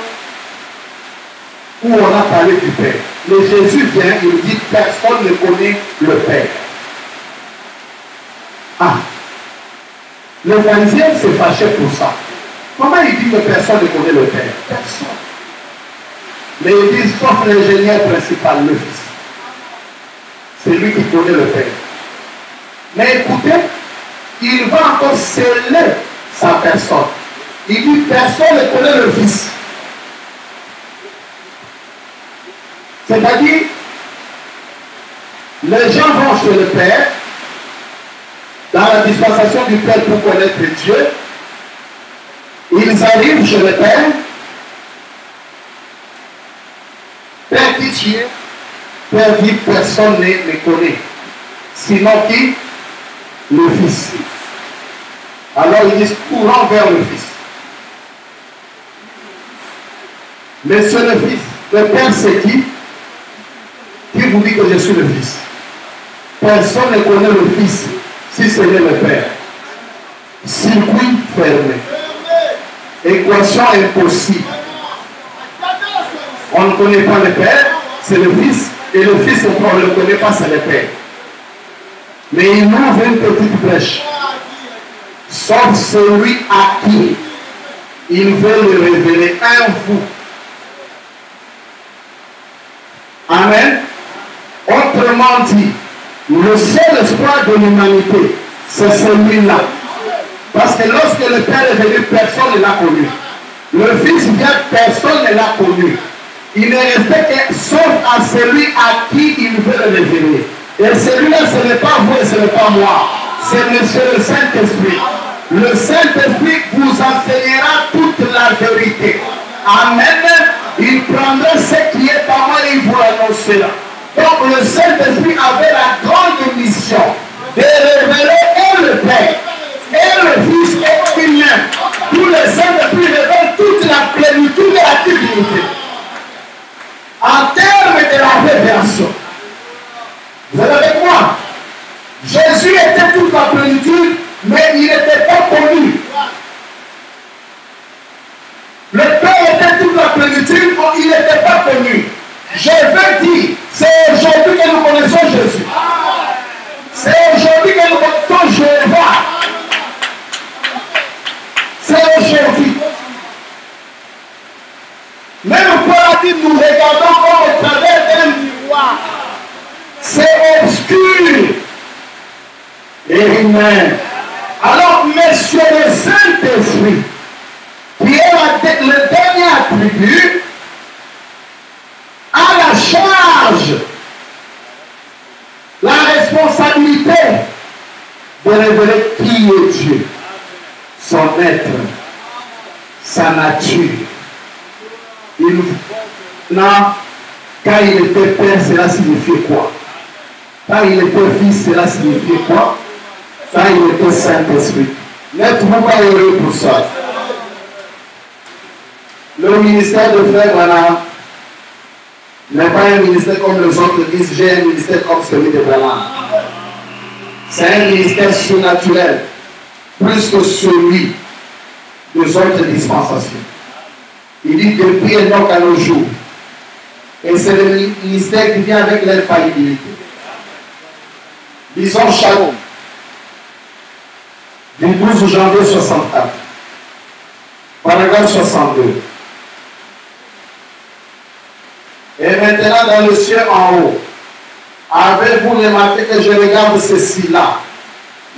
où on a parlé du Père. Mais Jésus vient, il dit personne ne connaît le Père. Ah, le pharisien s'est fâché pour ça. Comment il dit que personne ne connaît le Père? Personne. Mais il dit sauf l'ingénieur principal, le Fils. C'est lui qui connaît le Père. Mais écoutez, il va encore sceller sa personne. Il dit personne ne connaît le Fils. C'est-à-dire, les gens vont chez le Père, dans la dispensation du Père pour connaître Dieu. Ils arrivent chez le Père. Père qui tu es? Père dit personne ne me connaît. Sinon qui? Le Fils. Alors ils disent courant vers le Fils. Mais c'est le Fils. Le Père c'est qui? Qui vous dit que je suis le Fils? Personne ne connaît le Fils si ce n'est le Père. Circuit fermé. Équation impossible. On ne connaît pas le Père, c'est le Fils. Et le Fils, on ne le connaît pas, c'est le Père. Mais il ouvre une petite brèche. Sauf celui à qui il veut le révéler, un vous. Amen. Autrement dit, le seul espoir de l'humanité, c'est celui-là. Parce que lorsque le Père est venu, personne ne l'a connu. Le Fils vient, personne ne l'a connu. Il ne restait que sauf à celui à qui il veut le révéler. Et celui-là, ce n'est pas vous et ce n'est pas moi. C'est Monsieur le Saint-Esprit. Le Saint-Esprit vous enseignera toute la vérité. Amen. Il prendra ce qui est à moi et il vous l'annoncera. Donc le Saint-Esprit avait la grande mission de révéler et le Père, et le Fils et lui-même. Tout le Saint-Esprit révèle toute la plénitude de la divinité. En termes de la révélation, vous êtes avec moi? Jésus était toute la plénitude, mais il n'était pas connu. Le Père était toute la plénitude, mais il n'était pas connu. Je veux dire, c'est aujourd'hui que nous connaissons Jésus. C'est aujourd'hui que nous connaissons dit, nous regardons comme au travers d'un miroir. C'est obscur. Amen. Alors, mais sur le Saint-Esprit, qui est le dernier attribut, a la charge, la responsabilité de révéler qui est Dieu, son être, sa nature. Non, quand il était père, cela signifiait quoi? Quand il était fils, cela signifiait quoi? Quand il était Saint-Esprit. N'êtes-vous pas heureux pour ça? Le ministère de Frère Branham n'est pas un ministère comme les autres disent, j'ai un ministère comme celui de Branham. C'est un ministère surnaturel, plus que celui des autres dispensations. Il dit depuis Enoch à nos jours. Et c'est le ministère qui vient avec l'infaillibilité. Disons Shalom, du 12 janvier 64, paragraphe 62. Et maintenant dans le ciel en haut, avez-vous remarqué que je regarde ceci-là?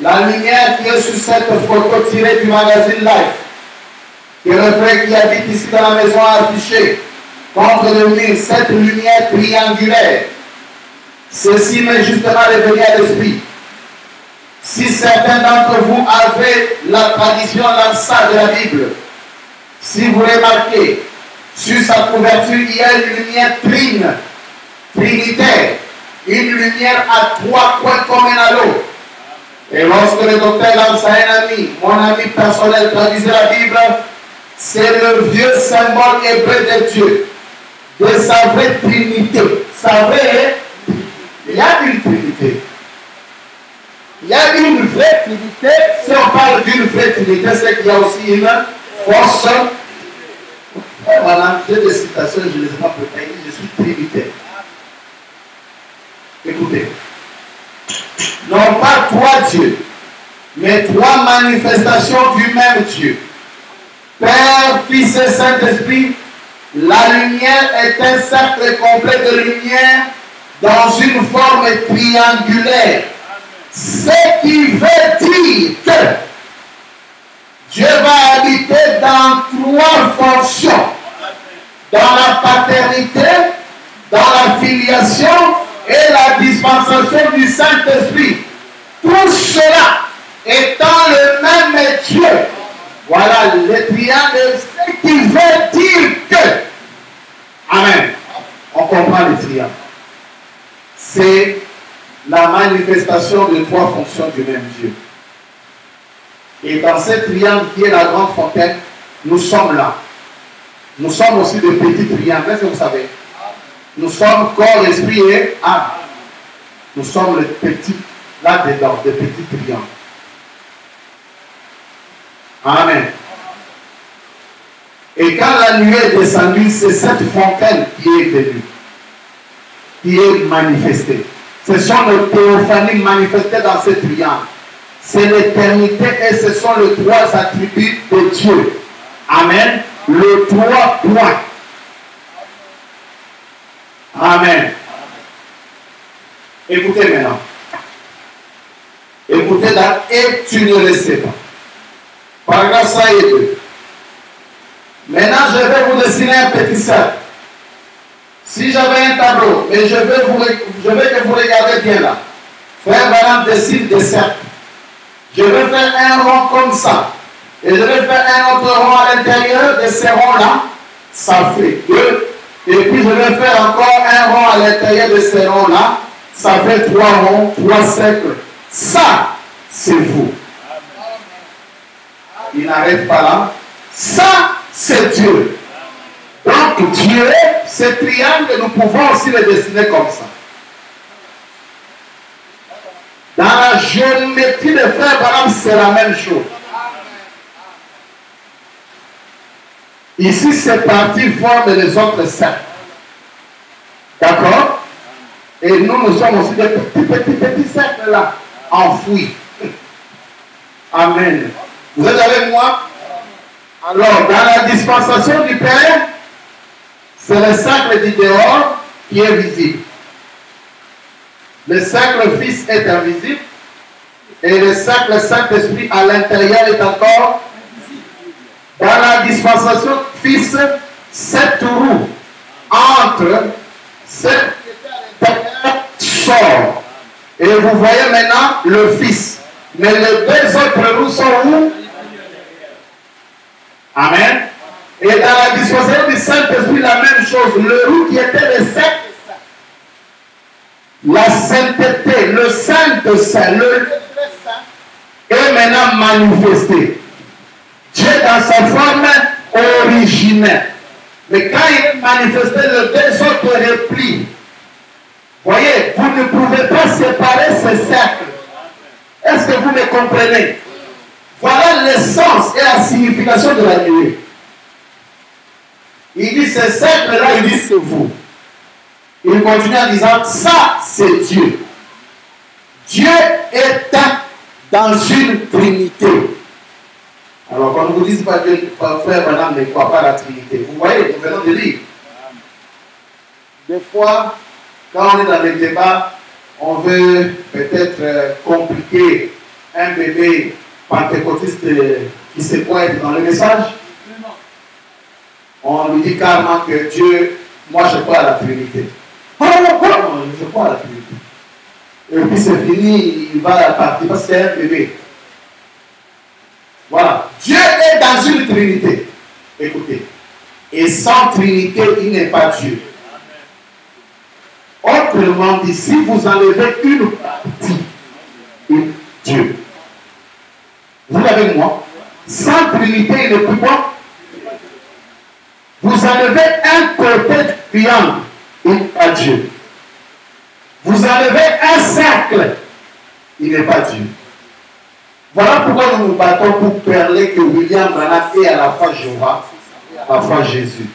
La lumière qui est sur cette photo tirée du magazine Life, que le frère qui habite ici dans la maison a affiché contre le mur, cette lumière triangulaire. Ceci m'est justement revenu à l'esprit. Si certains d'entre vous avaient la tradition l'AMSA de la Bible, si vous remarquez, sur sa couverture, il y a une lumière trinitaire, une lumière à trois coins comme un halo. Et lorsque le docteur Lamsa, un ami, mon ami personnel, traduisait la Bible, c'est le vieux symbole hébreu de Dieu, de sa vraie trinité. Sa vraie, il y a une trinité. Il y a une vraie trinité. Si on parle d'une vraie trinité, c'est qu'il y a aussi une force. Voilà, j'ai des citations, je ne les ai pas préparées, je suis trinitaire. Écoutez. Non pas trois dieux, mais trois manifestations du même Dieu. Père, Fils et Saint-Esprit, la lumière est un cercle complet de lumière dans une forme triangulaire. Ce qui veut dire que Dieu va habiter dans trois fonctions. Dans la paternité, dans la filiation et la dispensation du Saint-Esprit. Tout cela étant le même Dieu. Voilà le triangle, ce qui veut dire que. Amen. On comprend le triangle. C'est la manifestation de trois fonctions du même Dieu. Et dans ce triangle qui est la grande fontaine, nous sommes là. Nous sommes aussi de petits triangles. Est-ce que vous savez? Nous sommes corps, esprit et âme. Nous sommes les petits, là-dedans, des petits triangles. Amen. Et quand la nuée est descendue, c'est cette fontaine qui est venue, qui est manifestée. Ce sont les théophanies manifestées dans ce triangle. C'est l'éternité et ce sont les trois attributs de Dieu. Amen. Les trois points. Amen. Écoutez maintenant. Écoutez dans et tu ne le sais pas. Paragraphe 102. Maintenant, je vais vous dessiner un petit cercle. Si j'avais un tableau, mais je veux que vous regardiez bien là. Frère Branham dessine des cercles. Je vais faire un rond comme ça. Et je vais faire un autre rond à l'intérieur de ces ronds-là. Ça fait 2. Et puis je vais faire encore un rond à l'intérieur de ces ronds-là. Ça fait 3 ronds, 3 cercles. Ça, c'est vous. Il n'arrête pas là. Ça, c'est Dieu. Donc Dieu, ce triangle, nous pouvons aussi le dessiner comme ça. Dans la géométrie de Frère Branham, c'est la même chose. Ici, ces parties forment les autres cercles. D'accord? Et nous sommes aussi des petits cercles là, enfouis. Amen. Vous êtes avec moi? Alors, dans la dispensation du Père, C'est le cercle du dehors qui est visible. Le cercle Fils est invisible. Et le cercle Saint-Esprit à l'intérieur est encore dans la dispensation Fils, cette roue entre cette sort. Et vous voyez maintenant le Fils. Mais les deux autres roues sont où? Amen. Et dans la dispensation du Saint-Esprit, la même chose. Le roue qui était le Saint, la sainteté, le Saint-Saint, le est maintenant manifesté. Dieu dans sa forme originelle. Mais quand il est manifesté, les deux autres replient. Voyez, vous ne pouvez pas séparer ces cercles. Est-ce que vous me comprenez? Voilà l'essence et la signification de la nuée. Il dit ces cercles-là, il dit c'est vous. Il continue en disant ça c'est Dieu. Dieu est dans une trinité. Alors quand on vous dit pas Dieu, frère, madame ne croit pas à la trinité. Vous voyez, nous venons de lire. Des fois, quand on est dans les débats, on veut peut-être compliquer un bébé pentecôtiste qui se croit être dans le message. On lui dit carrément que Dieu, moi je crois à la Trinité. Je crois à la Trinité. Et puis c'est fini, il va partir parce que c'est un bébé. Voilà. Dieu est dans une Trinité. Écoutez. Et sans Trinité, il n'est pas Dieu. Autrement dit, si vous enlevez une partie de Dieu, vous l'avez moi, sans Trinité, il n'est plus quoi? Vous enlevez un côté du triangle, il n'est pas Dieu. Vous enlevez un cercle, il n'est pas Dieu. Voilà pourquoi nous nous battons pour parler que William Branham est à la fois Jéhovah, à la fois Jésus.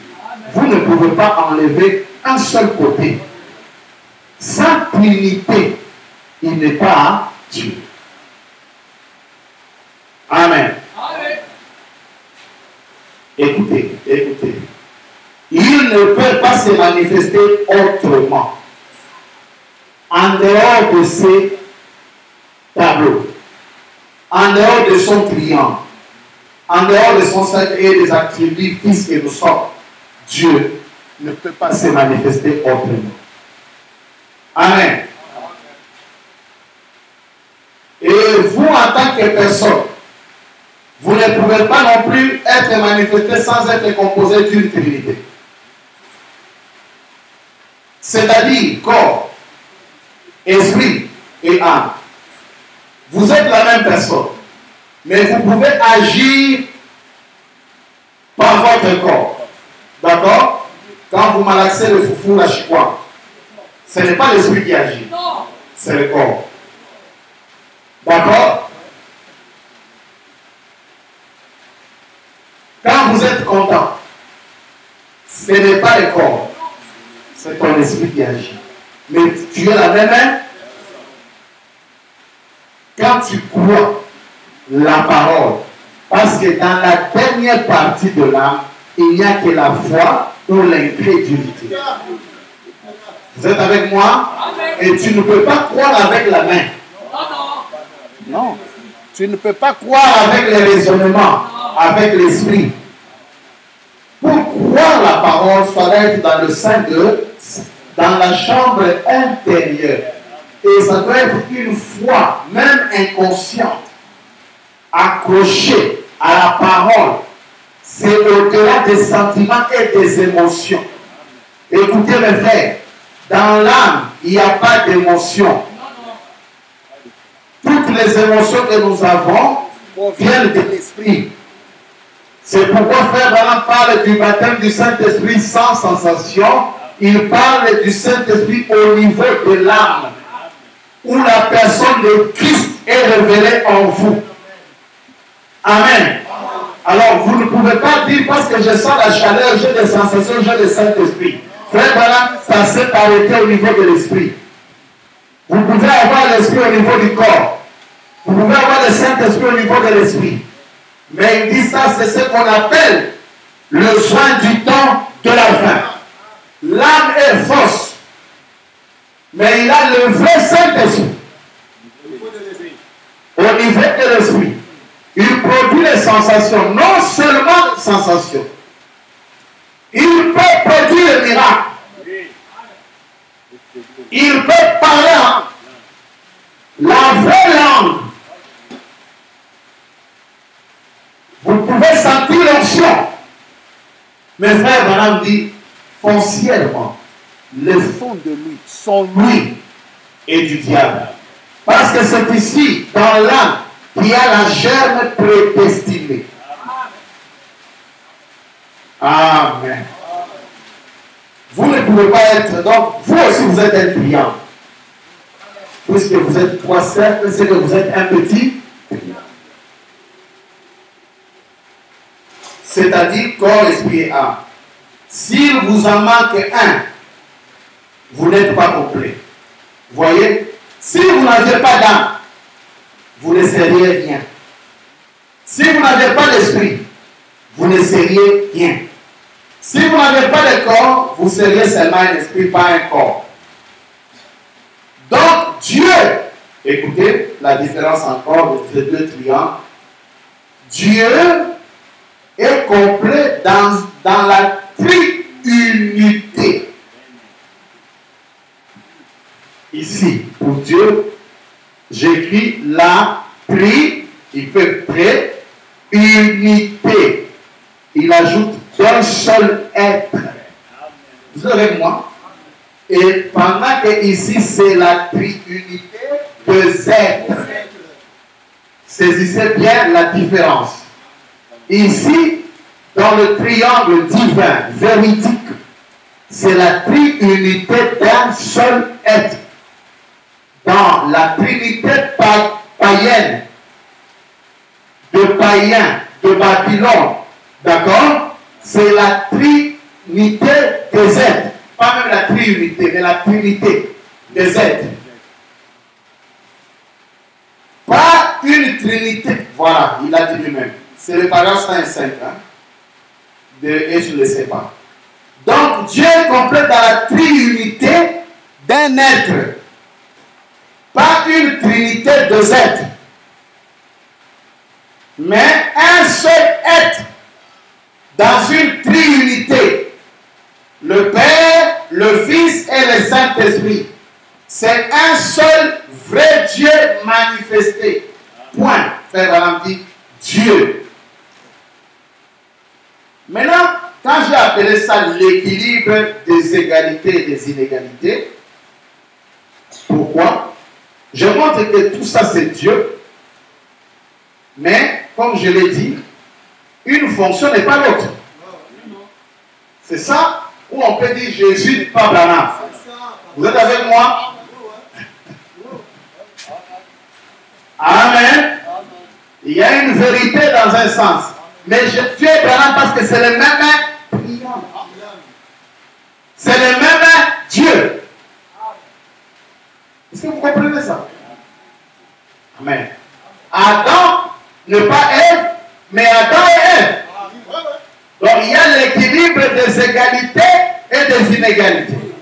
Vous ne pouvez pas enlever un seul côté. Sans Trinité, il n'est pas Dieu. Amen. Amen. Écoutez, écoutez. Il ne peut pas se manifester autrement. En dehors de ces tableaux, en dehors de son triangle, en dehors de son cercle et des attributs fils que nous sommes, Dieu ne peut pas se manifester autrement. Amen. Et vous, en tant que personne, vous ne pouvez pas non plus être manifesté sans être composé d'une trinité. C'est-à-dire corps, esprit et âme. Vous êtes la même personne, mais vous pouvez agir par votre corps. D'accord? Quand vous malaxez le foufou, la chikwa, ce n'est pas l'esprit qui agit, c'est le corps. D'accord? Quand vous êtes content, ce n'est pas le corps, c'est ton esprit qui agit. Mais tu es la même. Quand tu crois la parole, parce que dans la dernière partie de l'âme, il n'y a que la foi ou l'incrédulité. Vous êtes avec moi? Et tu ne peux pas croire avec la main. Non. Tu ne peux pas croire avec les raisonnements, avec l'esprit. Pour croire la parole, il faudrait être dans le sein dans la chambre intérieure. Et ça doit être une foi, même inconsciente, accrochée à la parole. C'est au-delà des sentiments et des émotions. Écoutez mes frères, dans l'âme, il n'y a pas d'émotion. Toutes les émotions que nous avons viennent de l'esprit. C'est pourquoi Frère Branham parle du baptême du Saint-Esprit sans sensation. Il parle du Saint-Esprit au niveau de l'âme, où la personne de Christ est révélée en vous. Amen. Alors, vous ne pouvez pas dire parce que je sens la chaleur, j'ai des sensations, j'ai le Saint-Esprit. Frère Branham, ça s'est arrêté au niveau de l'esprit. Vous pouvez avoir l'esprit au niveau du corps. Vous pouvez avoir le Saint-Esprit au niveau de l'esprit. Mais il dit ça, c'est ce qu'on appelle le soin du temps de la fin. Mais il a le vrai Saint-Esprit. Au niveau de l'esprit, il produit les sensations, non seulement les sensations. Il peut produire le miracle. Il peut parler la vraie langue. Vous pouvez sentir l'onction. Mes frères, madame dit, foncièrement, le fond de lui, son lui est du diable. Parce que c'est ici, dans l'âme, qu'il y a la germe prédestinée. Amen. Vous ne pouvez pas être, donc, vous aussi vous êtes un triangle. Puisque vous êtes trois cercles, c'est que vous êtes un petit triangle. C'est-à-dire corps, esprit et âme. S'il vous en manque un, vous n'êtes pas complet. Voyez? Si vous n'avez pas d'âme, vous ne seriez rien. Si vous n'avez pas d'esprit, vous ne seriez rien. Si vous n'avez pas de corps, vous seriez seulement un esprit, pas un corps. Donc, Dieu, écoutez la différence encore de ces deux triangles. Dieu est complet dans la triunité. Ici, pour Dieu, j'écris la il fait unité. Il ajoute d'un seul être. Vous êtes avec moi? Et pendant que ici, c'est la triunité de êtres. Saisissez bien la différence. Ici, dans le triangle divin, véridique, c'est la triunité d'un seul être. Dans la trinité païenne, de païens, de Babylone, d'accord? C'est la trinité des êtres. Pas même la triunité, mais la trinité des êtres. Pas une trinité. Voilà, il a dit lui-même. C'est le paragraphe 105. Hein? Et je ne le sais pas. Donc, Dieu est complet dans la triunité d'un être. Pas une trinité de êtres. Mais un seul être dans une triunité. Le Père, le Fils et le Saint-Esprit. C'est un seul vrai Dieu manifesté. Point. Frère Madame dit Dieu. Maintenant, quand j'ai appelé ça l'équilibre des égalités et des inégalités, pourquoi? Je montre que tout ça c'est Dieu, mais comme je l'ai dit, une fonction n'est pas l'autre. C'est ça où on peut dire Jésus n'est pas Branham. Vous êtes avec moi? Amen. Il y a une vérité dans un sens. Mais Dieu est Branham parce que c'est le même triangle. C'est le même Dieu. Est-ce que vous comprenez ça? Amen. Adam, ne pas Ève, mais Adam et Ève. Donc il y a l'équilibre des égalités et des inégalités.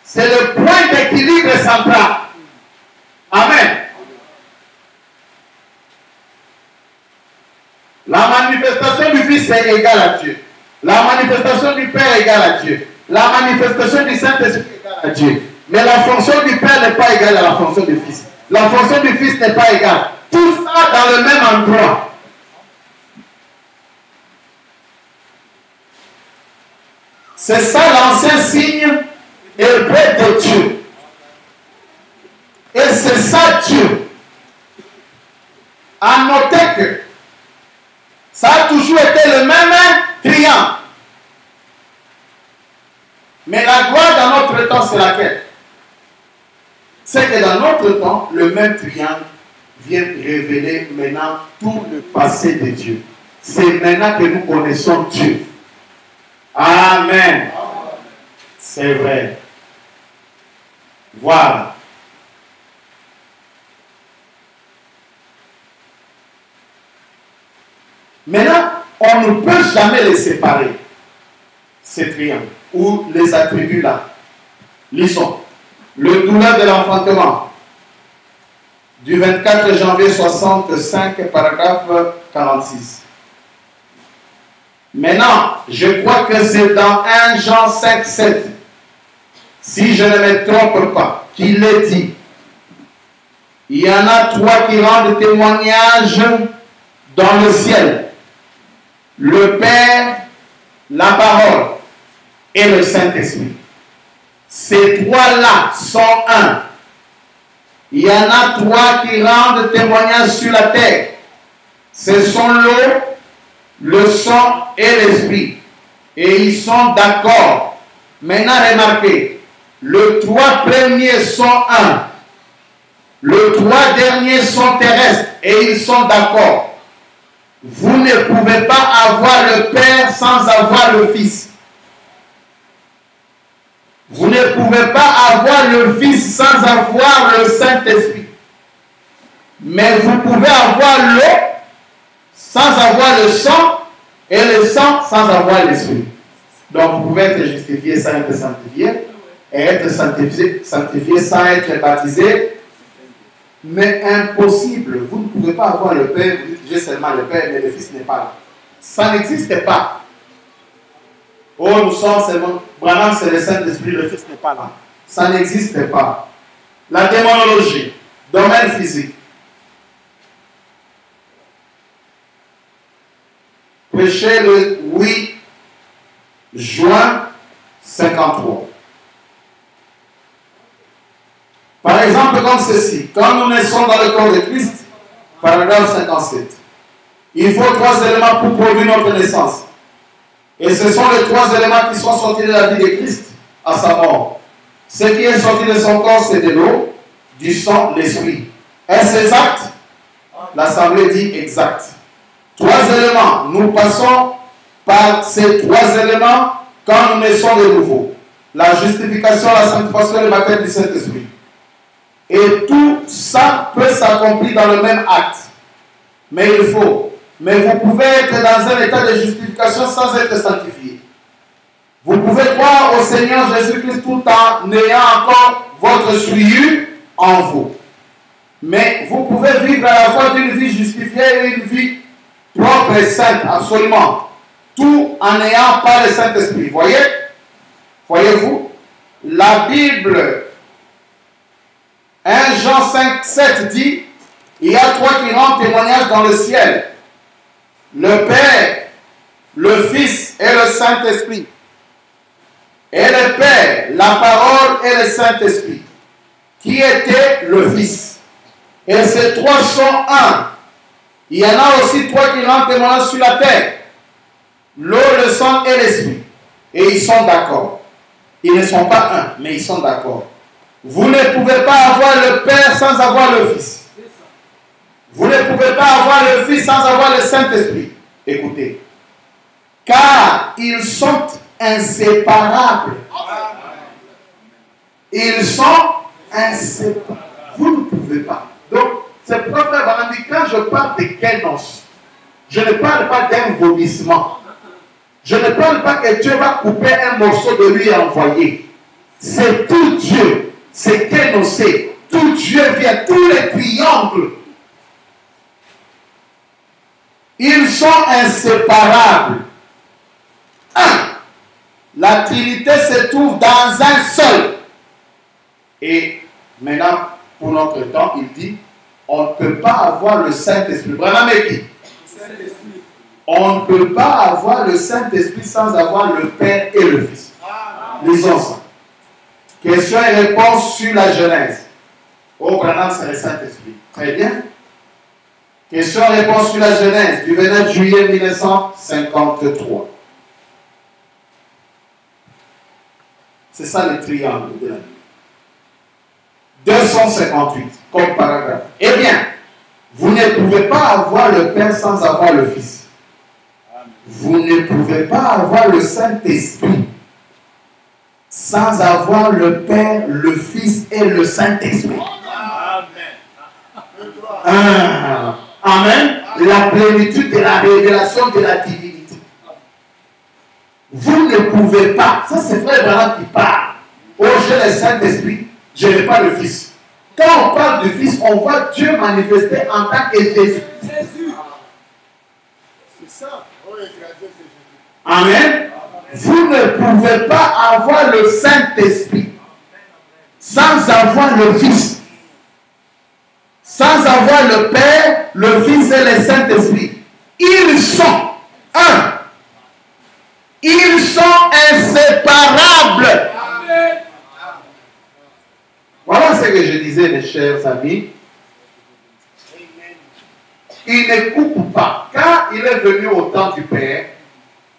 C'est le point d'équilibre central. Amen. La manifestation du Fils est égale à Dieu. La manifestation du Père est égale à Dieu. La manifestation du Saint-Esprit est égale à Dieu. Mais la fonction du Père n'est pas égale à la fonction du Fils. La fonction du Fils n'est pas égale. Tout ça dans le même endroit. C'est ça l'ancien signe hébreu de Dieu. Et c'est ça Dieu. À noter que ça a toujours été le même triangle. Mais la gloire dans notre temps, c'est laquelle? C'est que dans notre temps, le même triangle vient révéler maintenant tout le passé de Dieu. C'est maintenant que nous connaissons Dieu. Amen. C'est vrai. Voilà. Maintenant, on ne peut jamais les séparer, ces triangles, ou les attributs là. Lisons. Le douleur de l'enfantement. Du 24 janvier 65, paragraphe 46. Maintenant, je crois que c'est dans 1 Jean 5, 7, si je ne me trompe pas, qu'il est dit. Il y en a 3 qui rendent témoignage dans le ciel. Le Père, la parole et le Saint-Esprit. Ces 3-là sont un. Il y en a 3 qui rendent témoignage sur la terre. Ce sont l'eau, le sang et l'esprit. Et ils sont d'accord. Maintenant, remarquez, les 3 premiers sont un. Les 3 derniers sont terrestres et ils sont d'accord. Vous ne pouvez pas avoir le Père sans avoir le Fils. Vous ne pouvez pas avoir le Fils sans avoir le Saint-Esprit. Mais vous pouvez avoir l'eau sans avoir le sang et le sang sans avoir l'Esprit. Donc vous pouvez être justifié sans être sanctifié et être sanctifié sans être baptisé. Mais impossible. Vous ne pouvez pas avoir le Père, vous dites j'ai seulement le Père, mais le Fils n'est pas là. Ça n'existe pas. Oh, nous sommes seulement. Branham, c'est le Saint-Esprit, le Fils n'est pas là. Ça n'existe pas. La démonologie, domaine physique. Prêché le 8 juin 53. Par exemple, comme ceci, quand nous naissons dans le corps de Christ, paragraphe 57, il faut 3 éléments pour produire notre naissance. Et ce sont les 3 éléments qui sont sortis de la vie de Christ à sa mort. Ce qui est sorti de son corps, c'est de l'eau, du sang, l'esprit. Est-ce exact? L'Assemblée dit exact. 3 éléments. Nous passons par ces 3 éléments quand nous naissons de nouveau. La justification, la sanctification et le baptême du Saint-Esprit. Et tout ça peut s'accomplir dans le même acte. Mais il faut. Mais vous pouvez être dans un état de justification sans être sanctifié. Vous pouvez croire au Seigneur Jésus-Christ tout en ayant encore votre souillure en vous. Mais vous pouvez vivre à la fois d'une vie justifiée et une vie propre et sainte, absolument. Tout en n'ayant pas le Saint-Esprit. Voyez-vous? La Bible, 1 Jean 5, 7 dit, il y a 3 qui rendent témoignage dans le ciel. Le Père, le Fils et le Saint-Esprit. Et le Père, la parole et le Saint-Esprit. Qui était le Fils. Et ces 3 sont un. Il y en a aussi 3 qui rendent témoignage sur la terre. L'eau, le sang et l'esprit. Et ils sont d'accord. Ils ne sont pas un, mais ils sont d'accord. Vous ne pouvez pas avoir le Père sans avoir le Fils. Vous ne pouvez pas avoir le Fils sans avoir le Saint-Esprit. Écoutez. Car ils sont inséparables. Ils sont inséparables. Vous ne pouvez pas. Donc, c'est propre à quand je parle de kénos, je ne parle pas d'un vomissement. Je ne parle pas que Dieu va couper un morceau de lui et envoyer. C'est tout Dieu. C'est kénosé. Tout Dieu vient. Tous les triangles. Ils sont inséparables. 1. La Trinité se trouve dans un seul. Et maintenant, pour notre temps, il dit, on ne peut pas avoir le Saint-Esprit. Branham est qui? On ne peut pas avoir le Saint-Esprit sans avoir le Père et le Fils. Lisons ça. Question et réponse sur la Genèse. Oh, Branham, c'est le Saint-Esprit. Très bien. Question et réponse sur la Genèse du 29 juillet 1953. C'est ça le triangle de la Bible. 258 comme paragraphe. Eh bien, vous ne pouvez pas avoir le Père sans avoir le Fils. Vous ne pouvez pas avoir le Saint-Esprit sans avoir le Père, le Fils et le Saint-Esprit. Amen. Amen. La plénitude de la révélation de la divinité. Vous ne pouvez pas. Ça, c'est Frère Branham qui parle. Oh, j'ai le Saint-Esprit. je n'ai pas le Fils. Quand on parle du Fils, on voit Dieu manifester en tant que Jésus. C'est ça. Amen. Vous ne pouvez pas avoir le Saint-Esprit sans avoir le Fils. Sans avoir le Père, le Fils et le Saint-Esprit. Ils sont un. Ils sont inséparables. Voilà ce que je disais, mes chers amis. Il ne coupe pas. Quand il est venu au temps du Père,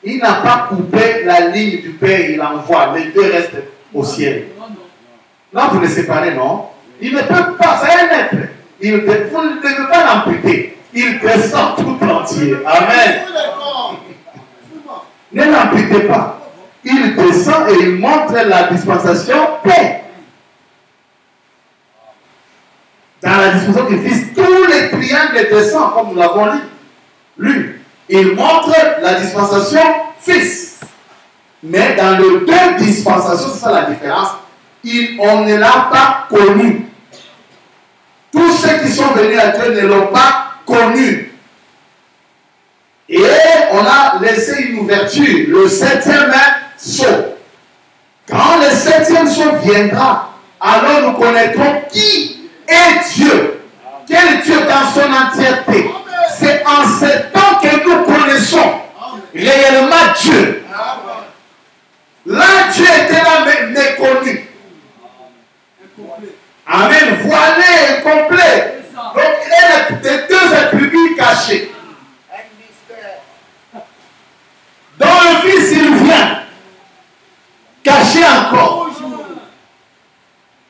il n'a pas coupé la ligne du Père, il envoie. Les deux restent au ciel. Là, vous les séparez, non? Il ne peut pas, c'est un être. Vous ne devez pas l'amputer. Il descend tout entier. Amen. Ne l'amputez pas. Il descend et il montre la dispensation paix. Dans la dispensation du Fils, tous les triangles descendent, comme nous l'avons lu. Il montre la dispensation Fils. Mais dans les deux dispensations, c'est ça la différence. On ne l'a pas connu. Tous ceux qui sont venus à Dieu ne l'ont pas connu. Et on a laissé une ouverture, le 7e sceau. Quand le 7e sceau viendra, alors nous connaîtrons qui est Dieu. Quel Dieu dans son entièreté. C'est en ce temps que nous connaissons réellement Dieu. Là, Dieu était là, mais méconnu. Amen. Voilé, incomplet. Donc, il est les deux attributs cachés. Dans le Fils, il vient. Caché encore.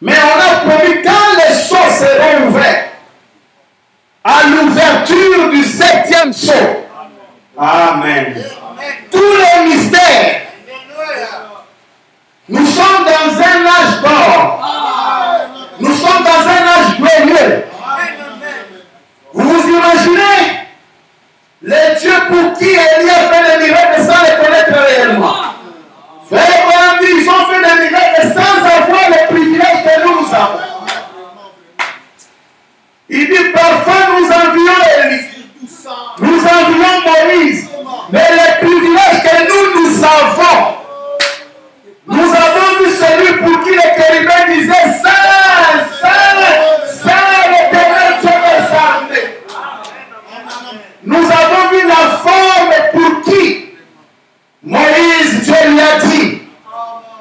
Mais on a promis quand les sceaux seront ouverts, à l'ouverture du 7e sceau. Amen. Tous les mystères. Nous sommes dans un âge d'or. Nous sommes dans un âge glorieux. Vous vous imaginez les dieux pour qui Élie a fait des miracles sans les connaître réellement. Frère Branham dit, ils ont fait des miracles sans avoir le privilège que nous avons. Il dit, parfois nous envions Élie, nous envions Moïse, mais les privilèges que nous avons, nous avons vu celui pour qui les chérubins disaient, Saint, Saint, Saint, l'Éternel sur les armées. Nous avons vu la forme pour qui Moïse, Dieu lui a dit,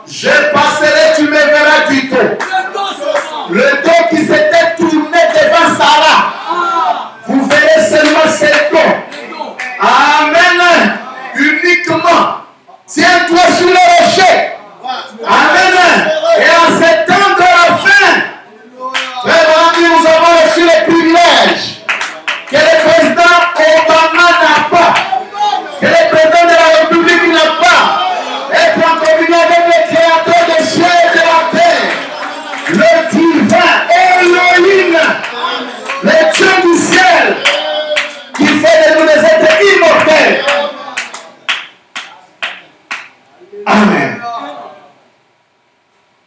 je passerai, tu me verras du dos. Le dos qui s'était tourné devant Sarah. Vous verrez seulement ce dos. Amen. Uniquement. Tiens-toi sur le rocher. Amen. Et en ce temps de la fin, frère, nous avons reçu les privilèges que le président Obama n'a pas, que le président de la République n'a pas. Être en communion avec le Créateur des cieux et de la terre, le divin Elohim, le Dieu du ciel, qui fait de nous des êtres immortels. Amen.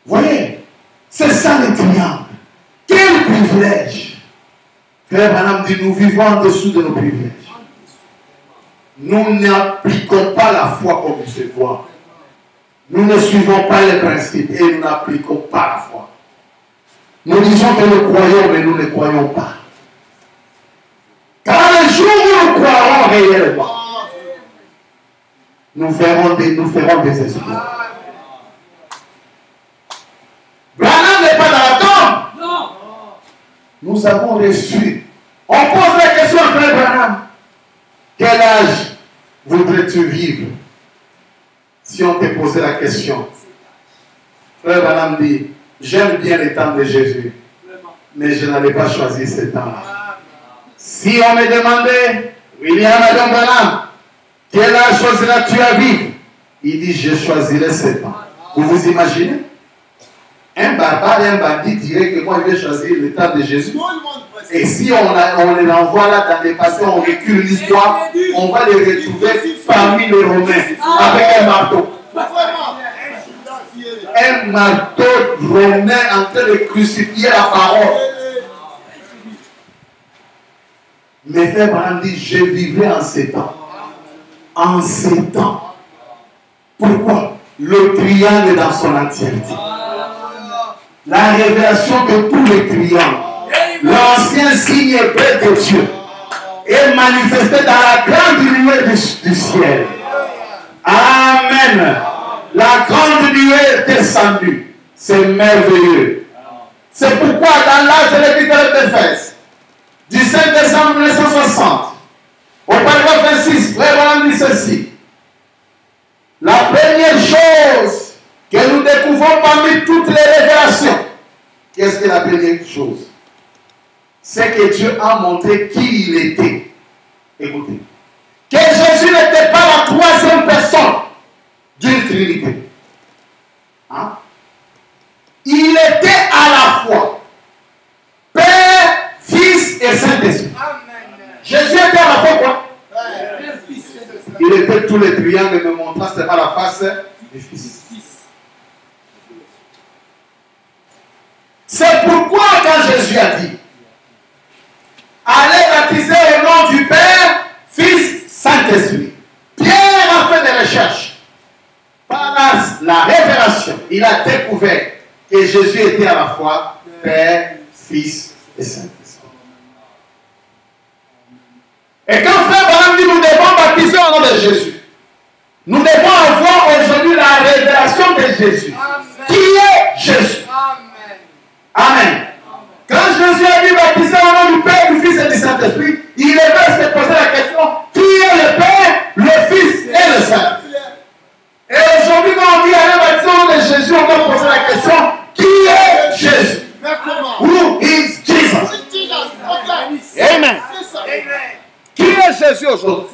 Voyez, c'est ça le triangle. Quel privilège. Frère Branham dit, nous vivons en dessous de nos privilèges. Nous n'appliquons pas la foi comme il se doit. Nous ne suivons pas les principes et nous n'appliquons pas la foi. Nous disons que nous croyons, mais nous ne croyons pas. Car le jour où nous croirons réellement, nous ferons des espoirs. Branham n'est pas dans la tombe. Non. Nous avons reçu. On pose la question à Frère Branham. Quel âge voudrais-tu vivre? Si on te posait la question. Frère Branham dit, j'aime bien les temps de Jésus, mais je n'avais pas choisi ce temps-là. Si on me demandait, William Adam Branham, quel âge choisiras-tu à vivre? Il dit, je choisirai ce temps. Vous vous imaginez? Un barbare et un bandit dirait que moi je vais choisir le temps de Jésus. Et si on les envoie là dans les passés, on recule l'histoire, on va les retrouver parmi les Romains avec un marteau. Un marteau Romains en train de crucifier la parole. Mais frère Branham dit, je vivrai en ces temps. En ces temps. Pourquoi? Le triangle dans son entièreté. La révélation de tous les triangles. L'ancien signe hébreu de Dieu est manifesté dans la grande lumière du ciel. Amen. La grande nuée est descendue. C'est merveilleux. C'est pourquoi dans l'âge de l'Épître d'Éphèse, du 5 décembre 1960, au paragraphe 26, Frère Branham dit ceci. La première chose que nous découvrons parmi toutes les révélations, qu'est-ce que la première chose? C'est que Dieu a montré qui il était. Écoutez. Que Jésus n'était pas la troisième personne d'une Trinité. Hein? Il était à la fois Père, Fils et Saint-Esprit. Jésus était à la fois quoi? Il était tous les triangles me montrant seulement la face du Fils. C'est pourquoi quand Jésus a dit allez baptiser au nom du Père, Fils, Saint-Esprit. Pierre a fait des recherches. Par la révélation, il a découvert que Jésus était à la fois Père, Fils et Saint-Esprit. Et quand Frère Branham dit nous devons baptiser au nom de Jésus, nous devons avoir aujourd'hui la révélation de Jésus. Amen. Qui est Jésus? Amen. Amen. Quand Jésus a dit baptiser au nom du Père, du Fils et du Saint-Esprit, il devait se poser la question, qui est le Père, le Fils et le Saint-Esprit? Et aujourd'hui, quand on dit allez baptiser au nom de Jésus, on doit poser la question, qui est Jésus? Who is Jesus? Amen. Qui est Jésus aujourd'hui?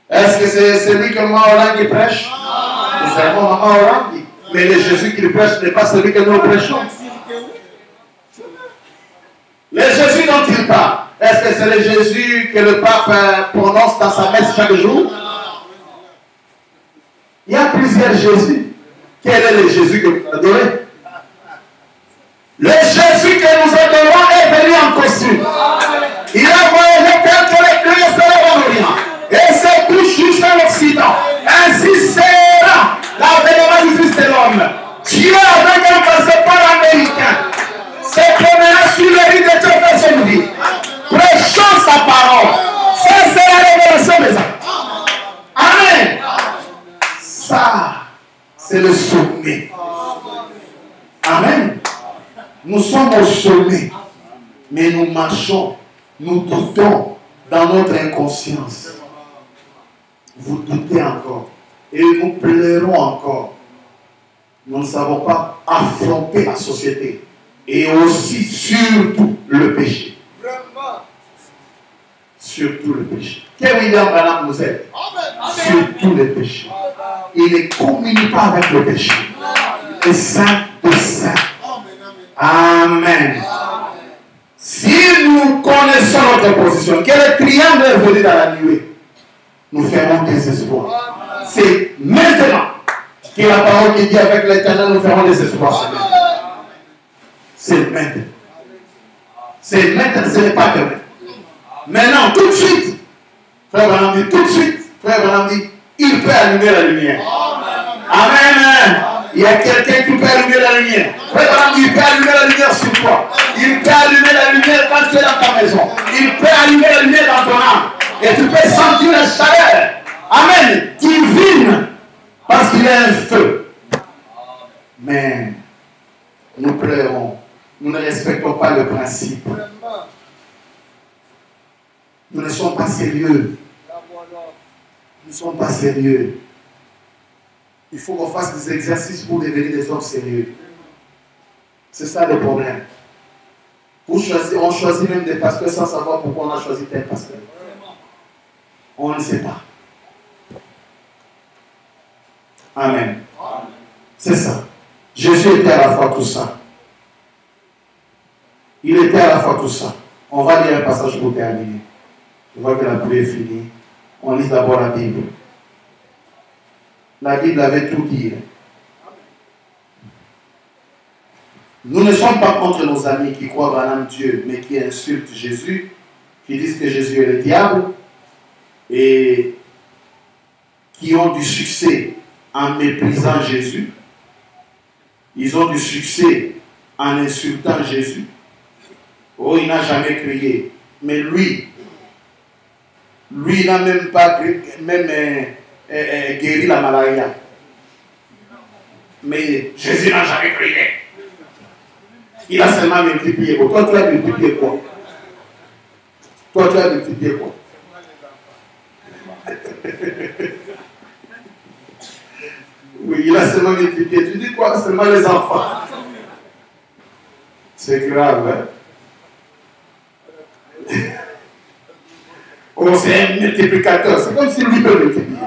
Est-ce que c'est celui que Maman Orangi prêche? C'est vraiment Maman Orangi. Mais le Jésus qu'il prêche n'est pas celui que nous prêchons. Le Jésus dont il parle, est-ce que c'est le Jésus que le pape prononce dans sa messe chaque jour? Il y a plusieurs Jésus. Quel est le Jésus que vous adorez? Le Jésus que nous adorons est venu en costume. Il a voyagé tel que les clés seraient en Orient et se couche jusqu'à l'Occident. Ainsi sera l'avènement du Fils de l'homme. Dieu avec un passeport américain se promena sur les rives de Dieu dans son vie, prêchant sa parole. Ça, c'est la révélation des hommes. Amen. Ça, c'est le sommet. Amen. Nous sommes au sommet, mais nous marchons, nous doutons dans notre inconscience. Vous doutez encore et nous pleurons encore. Nous ne savons pas affronter la société et aussi surtout le péché. Surtout le péché. Que William Branham nous aide. Surtout le péché. Il ne communie pas avec le péché. Le saint de saint. Amen. Si nous connaissons notre position, que le triangle est venu dans la nuée, nous ferons des espoirs. C'est maintenant que la parole qui dit avec l'Éternel, nous ferons des espoirs. C'est maintenant. C'est maintenant, ce n'est pas demain. Maintenant, tout de suite, Frère Branham dit, tout de suite, Frère Branham dit, il peut allumer la lumière. Amen. Il y a quelqu'un qui peut allumer la lumière. Frère Branham dit, il peut allumer la lumière sur toi. Il peut allumer la lumière quand tu es dans ta maison. Il peut allumer la lumière dans ton âme. Et tu peux sentir la chaleur. Amen. Divine. Parce qu'il y a un feu. Mais nous pleurons. Nous ne respectons pas le principe. Nous ne sommes pas sérieux. Nous ne sommes pas sérieux. Il faut qu'on fasse des exercices pour devenir des hommes sérieux. C'est ça le problème. On choisit même des pasteurs sans savoir pourquoi on a choisi tel pasteur. On ne sait pas. Amen. C'est ça. Jésus était à la fois tout ça. Il était à la fois tout ça. On va lire un passage pour terminer. Je vois que la pluie est finie. On lit d'abord la Bible. La Bible avait tout dit. Nous ne sommes pas contre nos amis qui croient Branham Dieu, mais qui insultent Jésus, qui disent que Jésus est le diable et qui ont du succès en méprisant Jésus. Ils ont du succès en insultant Jésus. Oh, il n'a jamais crié. Mais lui, il n'a même pas guéri la malaria. Mais Jésus n'a jamais crié. Il a seulement multiplié. Toi, tu as multiplié quoi? Toi, tu as multiplié quoi? Oui, il a seulement multiplié. Tu dis quoi? Seulement les enfants. C'est grave, hein? Oh, c'est un multiplicateur. C'est comme si lui peut multiplier.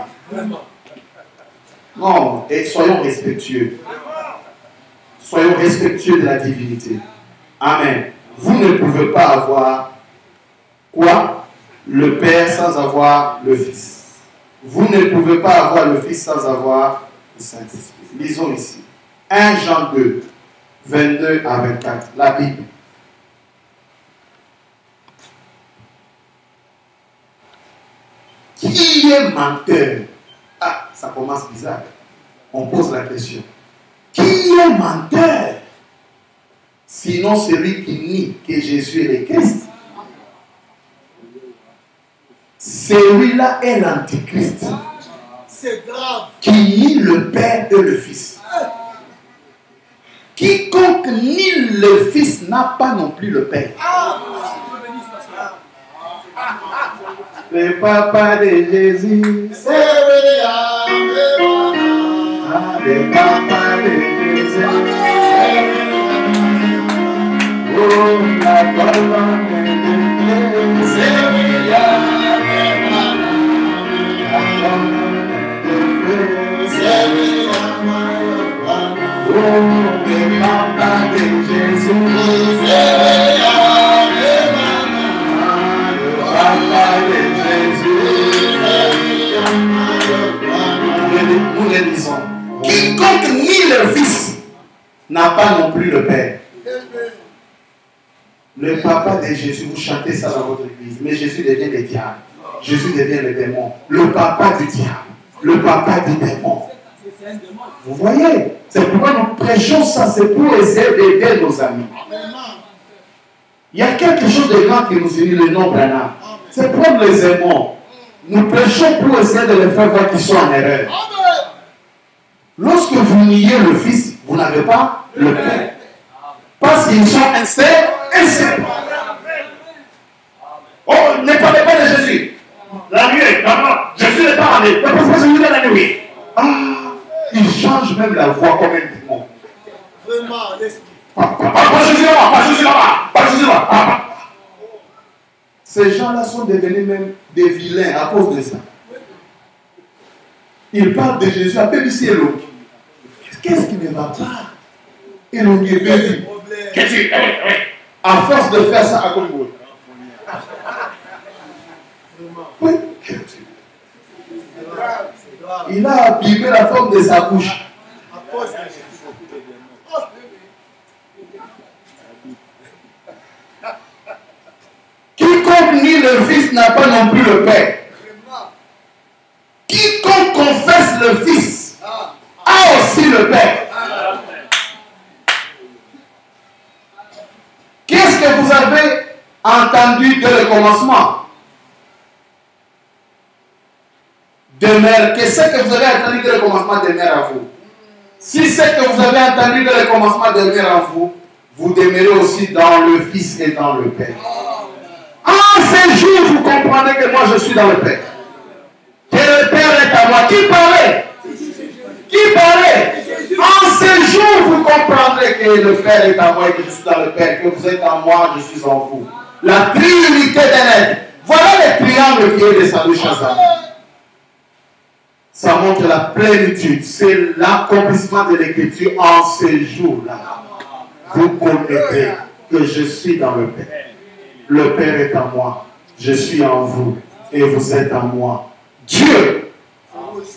Non, et soyons respectueux. Soyons respectueux de la divinité. Amen. Vous ne pouvez pas avoir quoi? Le Père sans avoir le Fils. Vous ne pouvez pas avoir le Fils sans avoir le Saint-Esprit. Lisons ici. 1 Jean 2, 22 à 24. La Bible. Qui est menteur? Ah, ça commence bizarre. On pose la question. Qui est menteur? Sinon celui qui nie que Jésus est le Christ. Celui-là est l'Antichrist. C'est grave. Qui nie le Père et le Fils. Quiconque nie le Fils n'a pas non plus le Père. Le papa de Jésus, c'est le papa de Jésus. Oh, la colonne de Dieu, c'est la colonne de Dieu, c'est oh, le papa de Jésus, c'est nous le disons. Quiconque nie le Fils n'a pas non plus le Père. Le papa de Jésus, vous chantez ça dans votre église, mais Jésus devient le diable. Jésus devient le démon. Le papa du diable. Le papa du démon. Vous voyez? C'est pourquoi nous prêchons ça, c'est pour essayer d'aider nos amis. Il y a quelque chose de grand qui nous unit, le nom Branham. C'est pour nous les aimons. Nous prêchons pour essayer de les faire voir qu'ils sont en erreur. Lorsque vous niez le Fils, vous n'avez pas le Père. Parce qu'ils sont inséparables. Oh, ne parlez pas de Jésus. La nuit, non, Jésus n'est pas allé. Mais pourquoi Jésus est la nuit? Ah, il change même la voix comme un démon. Vraiment, l'esprit. Pas Jésus là-bas, pas Jésus là-bas, pas Jésus là-bas. Ces gens-là sont devenus même des vilains à cause de ça. Ils parlent de Jésus à BBC et l'autre. Qu'est-ce qui ne va pas? Et l'on dit, qu'est-ce qui à force de faire ça à Congo. Oui. Il a abîmé la forme de sa bouche. À cause de Jésus. Quiconque nie le Fils n'a pas non plus le Père. Quiconque confesse le Fils a aussi le Père. Qu'est-ce que vous avez entendu dès le commencement? Demeure. Qu'est-ce que vous avez entendu dès le commencement demeure à vous. Si ce que vous avez entendu dès le commencement demeure à vous, vous demeurez aussi dans le Fils et dans le Père. En ces jours, vous comprenez que moi je suis dans le Père. Que le Père est à moi. Qui parlait? Qui parlait? En ces jours, vous comprendrez que le Père est à moi et que je suis dans le Père. Que vous êtes en moi, je suis en vous. La trinité d'un être. Voilà le triangle qui est descendu chez Adam. Ça montre la plénitude. C'est l'accomplissement de l'écriture en ces jours-là. Vous connaîtrez que je suis dans le Père. Le Père est en moi. Je suis en vous. Et vous êtes en moi. Dieu,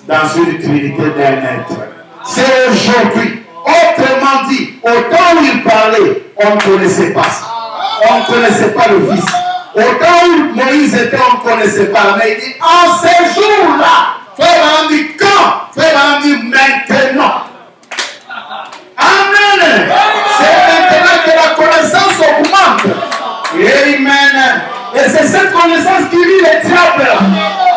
dans une trinité d'un être. C'est aujourd'hui. Autrement dit, au temps où il parlait, on ne connaissait pas ça. On ne connaissait pas le Fils. Au temps où Moïse était, on ne connaissait pas. Mais il dit, en ces jours-là, frère Branham dit quand? Frère Branham dit maintenant. Amen. C'est maintenant que la connaissance augmente. Amen. Et c'est cette connaissance qui lie les diables.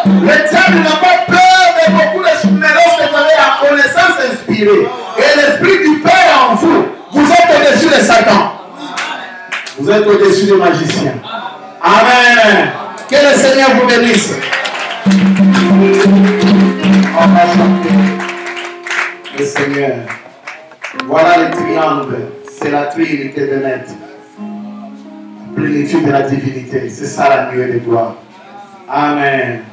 Le diable n'a pas peur de beaucoup de choses, mais lorsque vous avez la connaissance inspirée et l'esprit du Père en vous, vous êtes au-dessus de Satan. Vous êtes au-dessus des magiciens. Amen. Que le Seigneur vous bénisse. On va chanter. Le Seigneur. Voilà le triangle. C'est la trinité de l'être. Plénitude de la divinité. C'est ça la nuée de gloire. Amen.